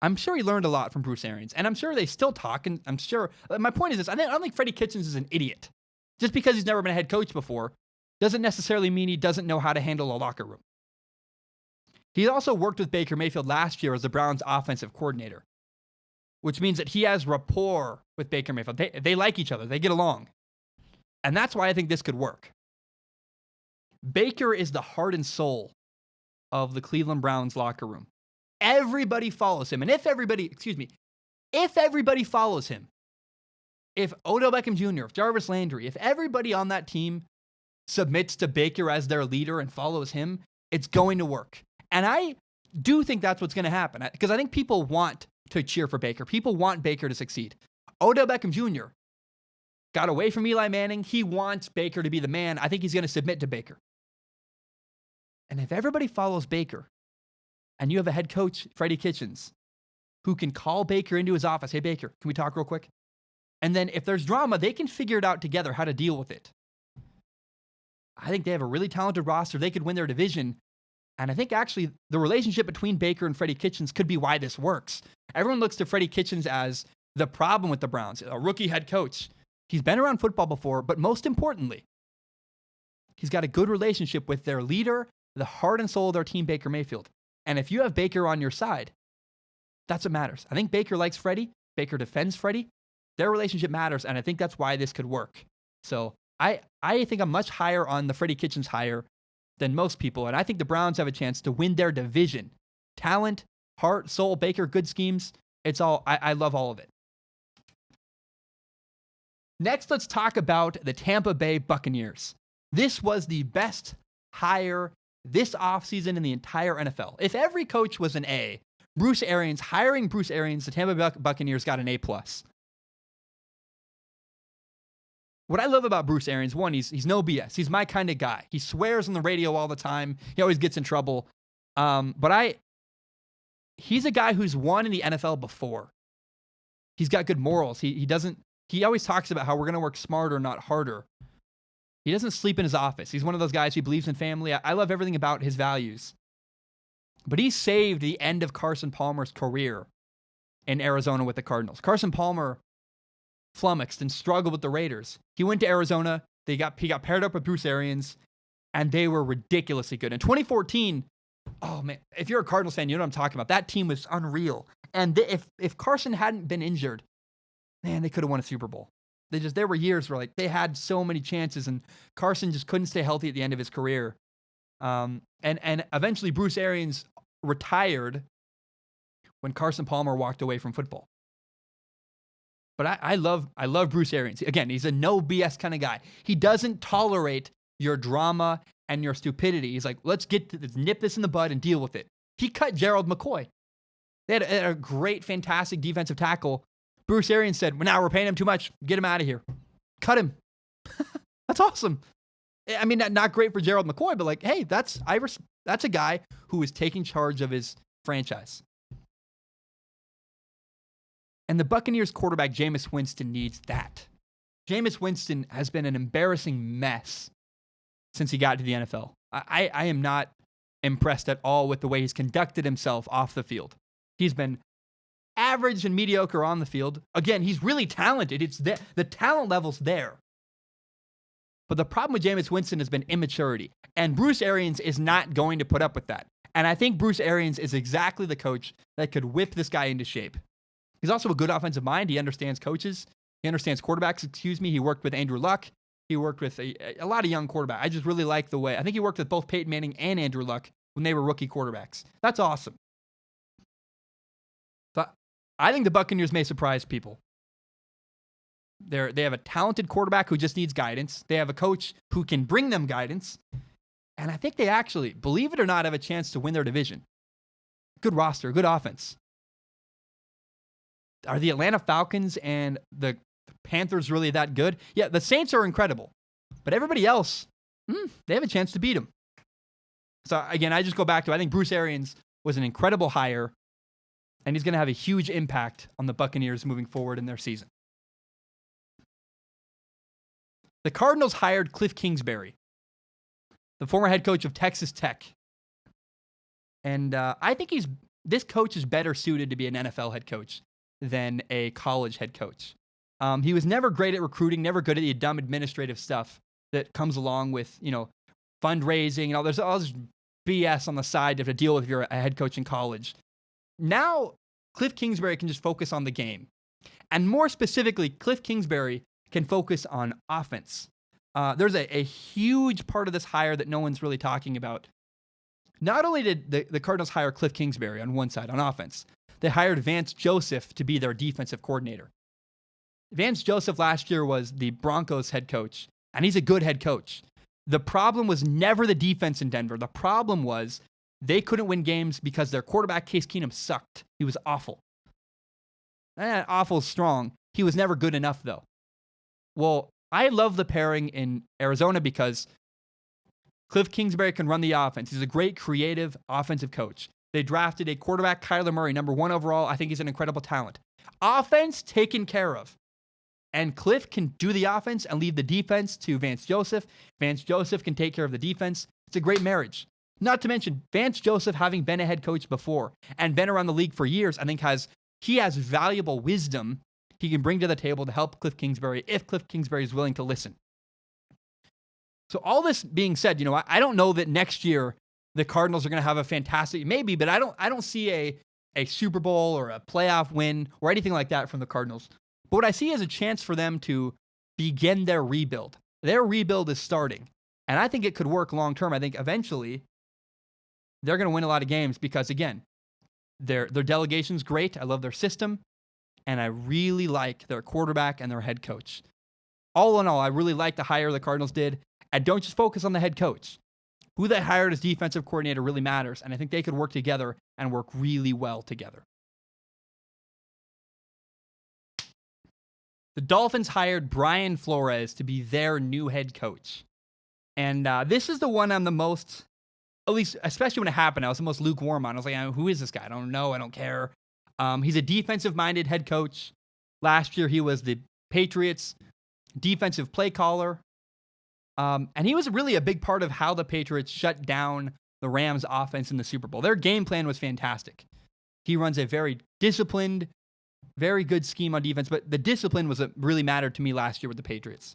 I'm sure he learned a lot from Bruce Arians, and I'm sure they still talk, and I'm sure, my point is this, I don't think Freddie Kitchens is an idiot. Just because he's never been a head coach before doesn't necessarily mean he doesn't know how to handle a locker room. He also worked with Baker Mayfield last year as the Browns' offensive coordinator, which means that he has rapport with Baker Mayfield. They like each other. They get along. And that's why I think this could work. Baker is the heart and soul of the Cleveland Browns locker room. Everybody follows him. And if everybody follows him, if Odell Beckham Jr., if Jarvis Landry, if everybody on that team submits to Baker as their leader and follows him, it's going to work. And I do think that's what's going to happen, because I think people want to cheer for Baker. People want Baker to succeed. Odell Beckham Jr. got away from Eli Manning. He wants Baker to be the man. I think he's going to submit to Baker. And if everybody follows Baker, and you have a head coach, Freddie Kitchens, who can call Baker into his office, hey, Baker, can we talk real quick? And then if there's drama, they can figure it out together how to deal with it. I think they have a really talented roster. They could win their division. And I think actually the relationship between Baker and Freddie Kitchens could be why this works. Everyone looks to Freddie Kitchens as the problem with the Browns, a rookie head coach. He's been around football before, but most importantly, he's got a good relationship with their leader, the heart and soul of their team, Baker Mayfield. And if you have Baker on your side, that's what matters. I think Baker likes Freddie. Baker defends Freddie. Their relationship matters, and I think that's why this could work. So I think I'm much higher on the Freddie Kitchens hire than most people, and I think the Browns have a chance to win their division. Talent, heart, soul, Baker, good schemes. It's all, I love all of it. Next, let's talk about the Tampa Bay Buccaneers. This was the best hire this offseason in the entire NFL. If every coach was an A, hiring Bruce Arians, the Tampa Bay Buccaneers got an A+. What I love about Bruce Arians, one, he's no BS. He's my kind of guy. He swears on the radio all the time. He always gets in trouble. He's a guy who's won in the NFL before. He's got good morals. He always talks about how we're going to work smarter, not harder. He doesn't sleep in his office. He's one of those guys who believes in family. I love everything about his values. But he saved the end of Carson Palmer's career in Arizona with the Cardinals. Carson Palmer flummoxed and struggled with the Raiders. He went to Arizona. He got paired up with Bruce Arians, and they were ridiculously good. In 2014, oh man, if you're a Cardinals fan, you know what I'm talking about. That team was unreal. And if Carson hadn't been injured, man, they could have won a Super Bowl. There were years where they had so many chances, and Carson just couldn't stay healthy at the end of his career. And eventually Bruce Arians retired when Carson Palmer walked away from football. But I love Bruce Arians. Again, he's a no BS kind of guy. He doesn't tolerate your drama and your stupidity. He's like, let's nip this in the bud and deal with it. He cut Gerald McCoy. They had a great, fantastic defensive tackle. Bruce Arians said, well, now we're paying him too much. Get him out of here. Cut him. That's awesome. I mean, not great for Gerald McCoy, but hey, that's a guy who is taking charge of his franchise. And the Buccaneers quarterback, Jameis Winston, needs that. Jameis Winston has been an embarrassing mess since he got to the NFL. I am not impressed at all with the way he's conducted himself off the field. He's been average and mediocre on the field. Again, he's really talented. The talent level's there. But the problem with Jameis Winston has been immaturity. And Bruce Arians is not going to put up with that. And I think Bruce Arians is exactly the coach that could whip this guy into shape. He's also a good offensive mind. He understands coaches. He understands quarterbacks, He worked with Andrew Luck. He worked with a lot of young quarterbacks. I just really like the way. I think he worked with both Peyton Manning and Andrew Luck when they were rookie quarterbacks. That's awesome. But I think the Buccaneers may surprise people. They have a talented quarterback who just needs guidance. They have a coach who can bring them guidance. And I think they actually, believe it or not, have a chance to win their division. Good roster, good offense. Are the Atlanta Falcons and the Panthers really that good? Yeah, the Saints are incredible. But everybody else, they have a chance to beat them. So again, I just go back to, I think Bruce Arians was an incredible hire, and he's going to have a huge impact on the Buccaneers moving forward in their season. The Cardinals hired Cliff Kingsbury. the former head coach of Texas Tech. And I think this coach is better suited to be an NFL head coach than a college head coach. He was never great at recruiting, never good at the dumb administrative stuff that comes along with, fundraising and there's all this BS on the side you have to deal with if you're a head coach in college. Now, Cliff Kingsbury can just focus on the game. And more specifically, Cliff Kingsbury can focus on offense. There's a huge part of this hire that no one's really talking about. Not only did the Cardinals hire Cliff Kingsbury on one side on offense, they hired Vance Joseph to be their defensive coordinator. Vance Joseph last year was the Broncos head coach, and he's a good head coach. The problem was never the defense in Denver. The problem was they couldn't win games because their quarterback, Case Keenum, sucked. He was awful. Awful is strong. He was never good enough, though. Well, I love the pairing in Arizona because Cliff Kingsbury can run the offense. He's a great creative offensive coach. They drafted a quarterback, Kyler Murray, number 1 overall. I think he's an incredible talent. Offense taken care of. And Cliff can do the offense and leave the defense to Vance Joseph. Vance Joseph can take care of the defense. It's a great marriage. Not to mention, Vance Joseph, having been a head coach before and been around the league for years, I think he has valuable wisdom he can bring to the table to help Cliff Kingsbury if Cliff Kingsbury is willing to listen. So all this being said, I don't know that next year the Cardinals are going to have a fantastic, maybe, but I don't see a Super Bowl or a playoff win or anything like that from the Cardinals. But what I see is a chance for them to begin their rebuild. Their rebuild is starting. And I think it could work long term. I think eventually they're going to win a lot of games because, again, their delegation's great. I love their system. And I really like their quarterback and their head coach. All in all, I really like the hire the Cardinals did. And don't just focus on the head coach. Who they hired as defensive coordinator really matters. And I think they could work together and work really well together. The Dolphins hired Brian Flores to be their new head coach. And this is the one I'm the most, at least, especially when it happened, I was the most lukewarm on. I was like, who is this guy? I don't know. I don't care. He's a defensive-minded head coach. Last year, he was the Patriots' defensive play caller. And he was really a big part of how the Patriots shut down the Rams' offense in the Super Bowl. Their game plan was fantastic. He runs a very disciplined, very good scheme on defense, but the discipline was what really mattered to me last year with the Patriots.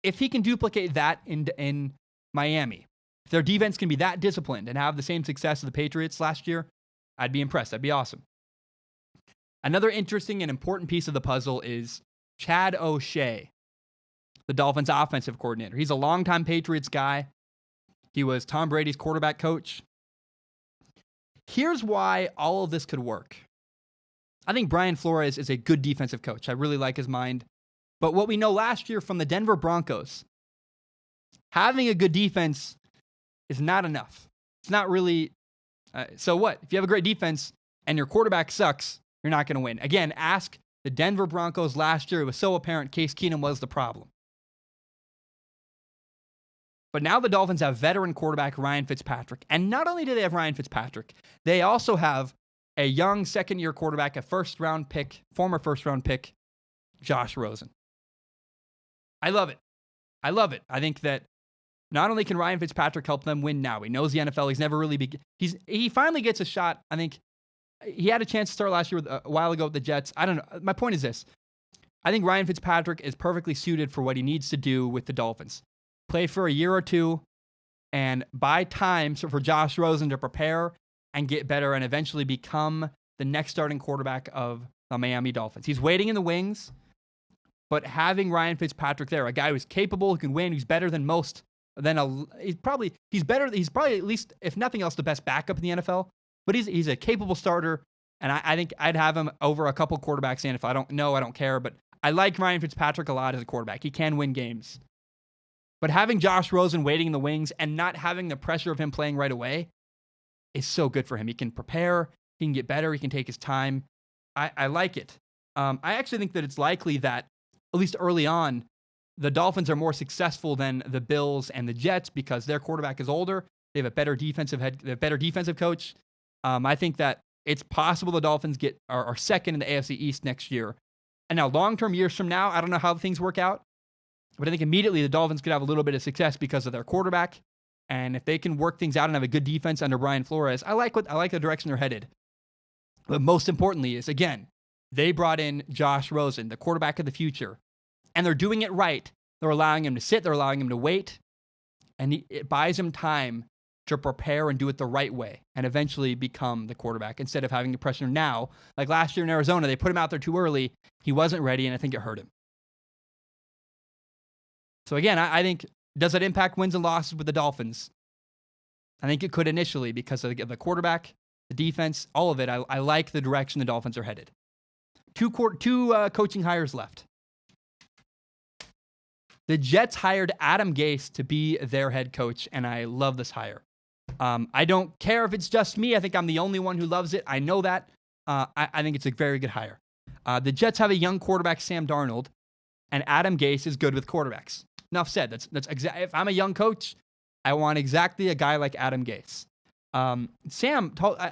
If he can duplicate that in Miami, if their defense can be that disciplined and have the same success as the Patriots last year, I'd be impressed. That'd be awesome. Another interesting and important piece of the puzzle is Chad O'Shea, the Dolphins' offensive coordinator. He's a longtime Patriots guy. He was Tom Brady's quarterback coach. Here's why all of this could work. I think Brian Flores is a good defensive coach. I really like his mind. But what we know last year from the Denver Broncos, having a good defense is not enough. It's not really. So what? If you have a great defense and your quarterback sucks, you're not going to win. Again, ask the Denver Broncos last year. It was so apparent Case Keenum was the problem. But now the Dolphins have veteran quarterback Ryan Fitzpatrick. And not only do they have Ryan Fitzpatrick, they also have a young second-year quarterback, a former first-round pick, Josh Rosen. I love it. I think that not only can Ryan Fitzpatrick help them win now, he knows the NFL. He's never really he finally gets a shot. I think he had a chance to start last year a while ago with the Jets. I don't know. My point is this. I think Ryan Fitzpatrick is perfectly suited for what he needs to do with the Dolphins. Play for a year or two and buy time for Josh Rosen to prepare and get better and eventually become the next starting quarterback of the Miami Dolphins. He's waiting in the wings, but having Ryan Fitzpatrick there, a guy who's capable, who can win, who's better than most, he's probably at least, if nothing else, the best backup in the NFL, but he's a capable starter, and I think I'd have him over a couple quarterbacks in the NFL. I don't care, but I like Ryan Fitzpatrick a lot as a quarterback. He can win games. But having Josh Rosen waiting in the wings and not having the pressure of him playing right away is so good for him. He can prepare, he can get better, he can take his time. I like it. I actually think that it's likely that, at least early on, the Dolphins are more successful than the Bills and the Jets because their quarterback is older. They have a better defensive coach. I think that it's possible the Dolphins are second in the AFC East next year. And now, long-term years from now, I don't know how things work out, but I think immediately the Dolphins could have a little bit of success because of their quarterback. And if they can work things out and have a good defense under Brian Flores, I like the direction they're headed. But most importantly is, again, they brought in Josh Rosen, the quarterback of the future, and they're doing it right. They're allowing him to sit. They're allowing him to wait. And it buys him time to prepare and do it the right way and eventually become the quarterback instead of having to pressure now. Like last year in Arizona, they put him out there too early. He wasn't ready, and I think it hurt him. So again, I think, does it impact wins and losses with the Dolphins? I think it could initially because of the quarterback, the defense, all of it. I like the direction the Dolphins are headed. Two coaching hires left. The Jets hired Adam Gase to be their head coach, and I love this hire. I don't care if it's just me. I think I'm the only one who loves it. I know that. I think it's a very good hire. The Jets have a young quarterback, Sam Darnold, and Adam Gase is good with quarterbacks. Enough said. If I'm a young coach, I want exactly a guy like Adam Gase. I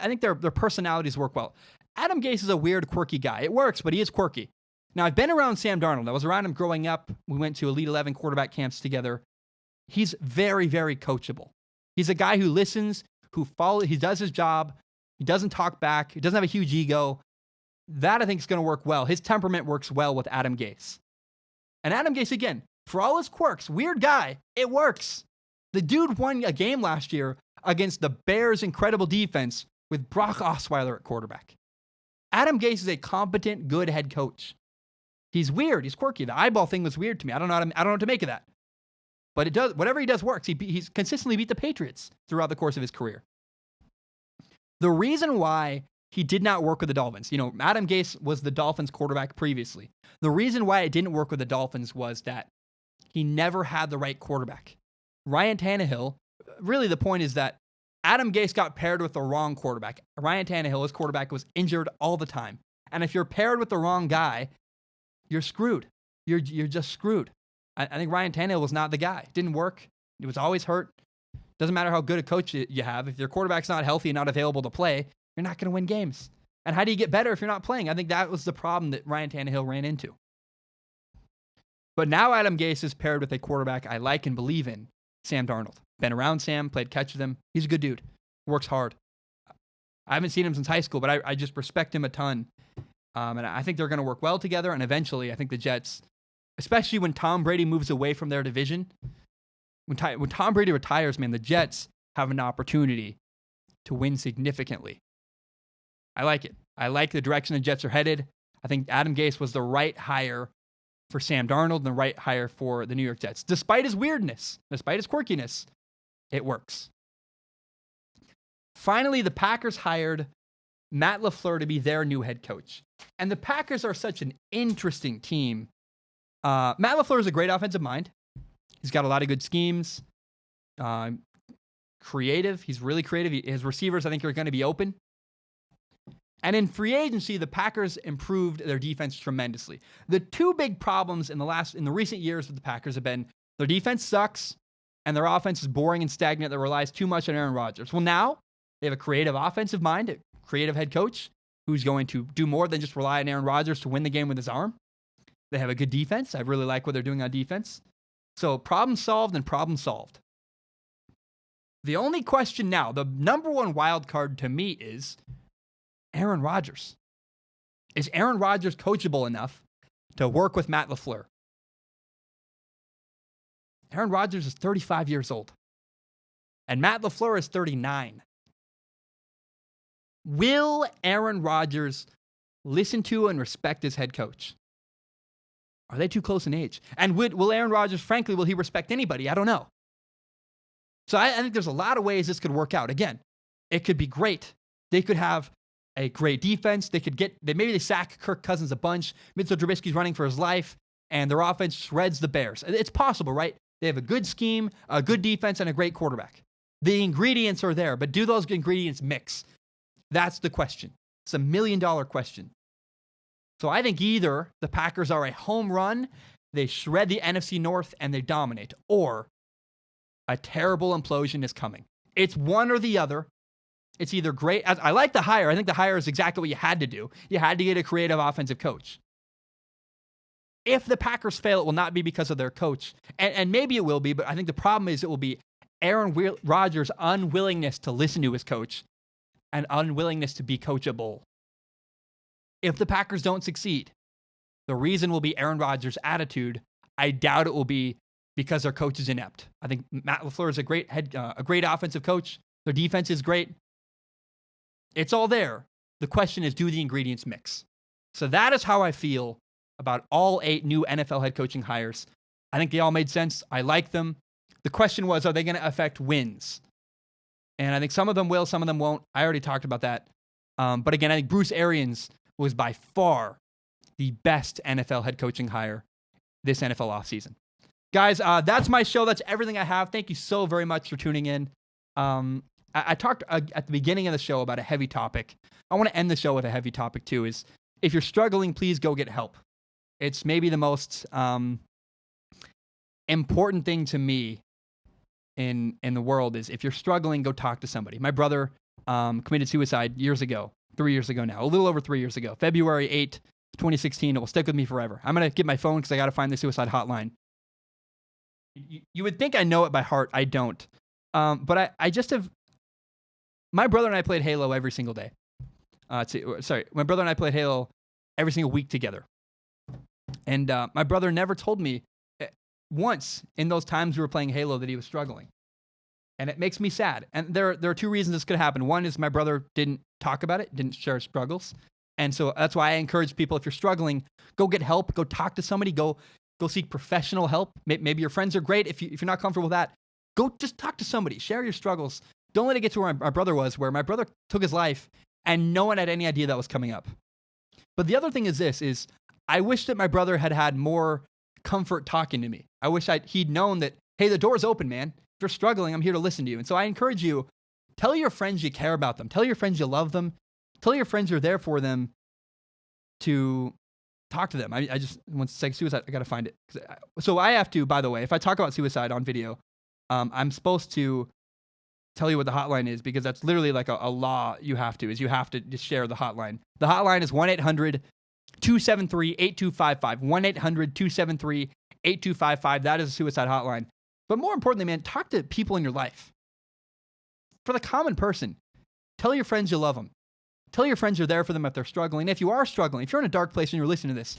think their personalities work well. Adam Gase is a weird, quirky guy. It works, but he is quirky. Now, I've been around Sam Darnold. I was around him growing up. We went to Elite 11 quarterback camps together. He's very, very coachable. He's a guy who listens, he does his job. He doesn't talk back. He doesn't have a huge ego. That, I think, is going to work well. His temperament works well with Adam Gase. And Adam Gase, again, for all his quirks, weird guy, it works. The dude won a game last year against the Bears' incredible defense with Brock Osweiler at quarterback. Adam Gase is a competent, good head coach. He's weird. He's quirky. The eyeball thing was weird to me. I don't know what to make of that. But it does. Whatever he does works. He's consistently beat the Patriots throughout the course of his career. The reason why he did not work with the Dolphins, Adam Gase was the Dolphins quarterback previously. The reason why it didn't work with the Dolphins was that he never had the right quarterback. Ryan Tannehill, really the point is that Adam Gase got paired with the wrong quarterback. Ryan Tannehill, his quarterback, was injured all the time. And if you're paired with the wrong guy, you're screwed. You're just screwed. I think Ryan Tannehill was not the guy. It didn't work. He was always hurt. Doesn't matter how good a coach you have. If your quarterback's not healthy and not available to play, you're not going to win games. And how do you get better if you're not playing? I think that was the problem that Ryan Tannehill ran into. But now Adam Gase is paired with a quarterback I like and believe in, Sam Darnold. Been around Sam, played catch with him. He's a good dude. Works hard. I haven't seen him since high school, but I just respect him a ton. And I think they're going to work well together. And eventually, I think the Jets, especially when Tom Brady moves away from their division, when Tom Brady retires, man, the Jets have an opportunity to win significantly. I like it. I like the direction the Jets are headed. I think Adam Gase was the right hire for Sam Darnold and the right hire for the New York Jets. Despite his weirdness, despite his quirkiness, it works. Finally, the Packers hired Matt LaFleur to be their new head coach. And the Packers are such an interesting team. Matt LaFleur is a great offensive mind. He's got a lot of good schemes. Creative. He's really creative. His receivers, I think, are going to be open. And in free agency, the Packers improved their defense tremendously. The two big problems in the recent years with the Packers have been their defense sucks and their offense is boring and stagnant that relies too much on Aaron Rodgers. Well, now they have a creative offensive mind, a creative head coach who's going to do more than just rely on Aaron Rodgers to win the game with his arm. They have a good defense. I really like what they're doing on defense. So problem solved and problem solved. The only question now, the number one wild card to me is Aaron Rodgers. Is Aaron Rodgers coachable enough to work with Matt LaFleur? Aaron Rodgers is 35 years old, and Matt LaFleur is 39. Will Aaron Rodgers listen to and respect his head coach? Are they too close in age? And will Aaron Rodgers, frankly, will he respect anybody? I don't know. So I think there's a lot of ways this could work out. Again, it could be great. They could have a great defense. Maybe they sack Kirk Cousins a bunch. Mitchell Trubisky's running for his life, and their offense shreds the Bears. It's possible, right? They have a good scheme, a good defense, and a great quarterback. The ingredients are there, but do those ingredients mix? That's the question. It's $1 million question. So I think either the Packers are a home run, they shred the NFC North, and they dominate, or a terrible implosion is coming. It's one or the other. It's either great. I like the hire. I think the hire is exactly what you had to do. You had to get a creative offensive coach. If the Packers fail, it will not be because of their coach. And maybe it will be, but I think the problem is it will be Rodgers' unwillingness to listen to his coach and unwillingness to be coachable. If the Packers don't succeed, the reason will be Aaron Rodgers' attitude. I doubt it will be because their coach is inept. I think Matt LaFleur is a great offensive coach. Their defense is great. It's all there. The question is, do the ingredients mix? So that is how I feel about all 8 new NFL head coaching hires. I think they all made sense. I like them. The question was, are they going to affect wins? And I think some of them will, some of them won't. I already talked about that. But again, I think Bruce Arians was by far the best NFL head coaching hire this NFL offseason. Guys, that's my show. That's everything I have. Thank you so very much for tuning in. I talked at the beginning of the show about a heavy topic. I want to end the show with a heavy topic too, is if you're struggling, please go get help. It's maybe the most important thing to me in the world is if you're struggling, go talk to somebody. My brother committed suicide 3 years ago now, a little over 3 years ago, February 8th, 2016. It will stick with me forever. I'm going to get my phone because I got to find the suicide hotline. You would think I know it by heart. I don't. But I just have, my brother and I played Halo every single day. My brother and I played Halo every single week together. And my brother never told me once in those times we were playing Halo that he was struggling. And it makes me sad. And there are 2 reasons this could happen. One is my brother didn't talk about it, didn't share his struggles. And so that's why I encourage people, if you're struggling, go get help, go talk to somebody, go seek professional help. Maybe your friends are great. If you're not comfortable with that, go just talk to somebody, share your struggles. Don't let it get to where my brother was, where my brother took his life and no one had any idea that was coming up. But the other thing is this, is I wish that my brother had more comfort talking to me. I wish he'd known that, hey, the door's open, man. If you're struggling, I'm here to listen to you. And so I encourage you, tell your friends you care about them. Tell your friends you love them. Tell your friends you're there for them, to talk to them. I just, once it's like suicide, I got to find it. So I have to, by the way, if I talk about suicide on video, I'm supposed to tell you what the hotline is, because that's literally like a law you have to just share the hotline. The hotline is 1-800-273-8255. 1-800-273-8255. That is a suicide hotline. But more importantly, man, talk to people in your life. For the common person, tell your friends you love them. Tell your friends you're there for them if they're struggling. If you are struggling, if you're in a dark place and you're listening to this,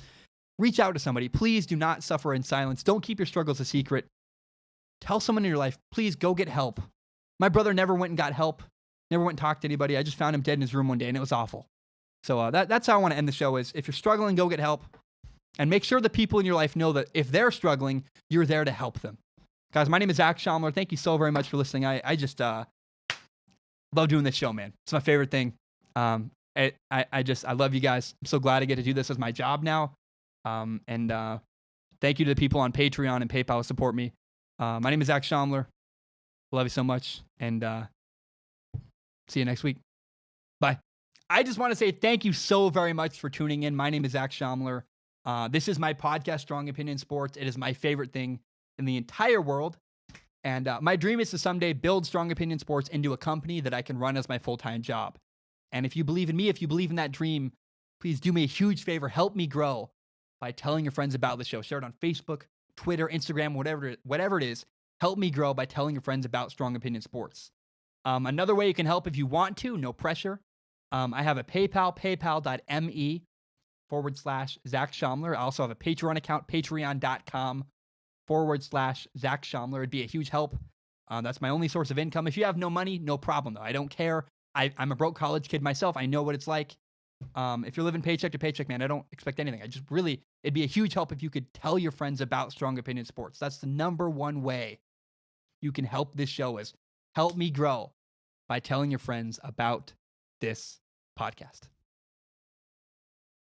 reach out to somebody. Please do not suffer in silence. Don't keep your struggles a secret. Tell someone in your life, please go get help. My brother never went and got help, never went and talked to anybody. I just found him dead in his room one day, and it was awful. So that's how I want to end the show is, if you're struggling, go get help. And make sure the people in your life know that if they're struggling, you're there to help them. Guys, my name is Dak Schaumler. Thank you so very much for listening. I just love doing this show, man. It's my favorite thing. I love you guys. I'm so glad I get to do this as my job now. And thank you to the people on Patreon and PayPal who support me. My name is Dak Schaumler. Love you so much. And see you next week. Bye. I just want to say thank you so very much for tuning in. My name is Dak Schaumler. This is my podcast, Strong Opinion Sports. It is my favorite thing in the entire world. And my dream is to someday build Strong Opinion Sports into a company that I can run as my full-time job. And if you believe in me, if you believe in that dream, please do me a huge favor. Help me grow by telling your friends about the show. Share it on Facebook, Twitter, Instagram, whatever it is. Help me grow by telling your friends about Strong Opinion Sports. Another way you can help if you want to, no pressure. I have a PayPal, paypal.me/Zach Schaumler. I also have a Patreon account, patreon.com/Zach Schaumler. It'd be a huge help. That's my only source of income. If you have no money, no problem though. I don't care. I'm a broke college kid myself. I know what it's like. If you're living paycheck to paycheck, man, I don't expect anything. It'd be a huge help if you could tell your friends about Strong Opinion Sports. That's the number one way you can help this show, is help me grow by telling your friends about this podcast.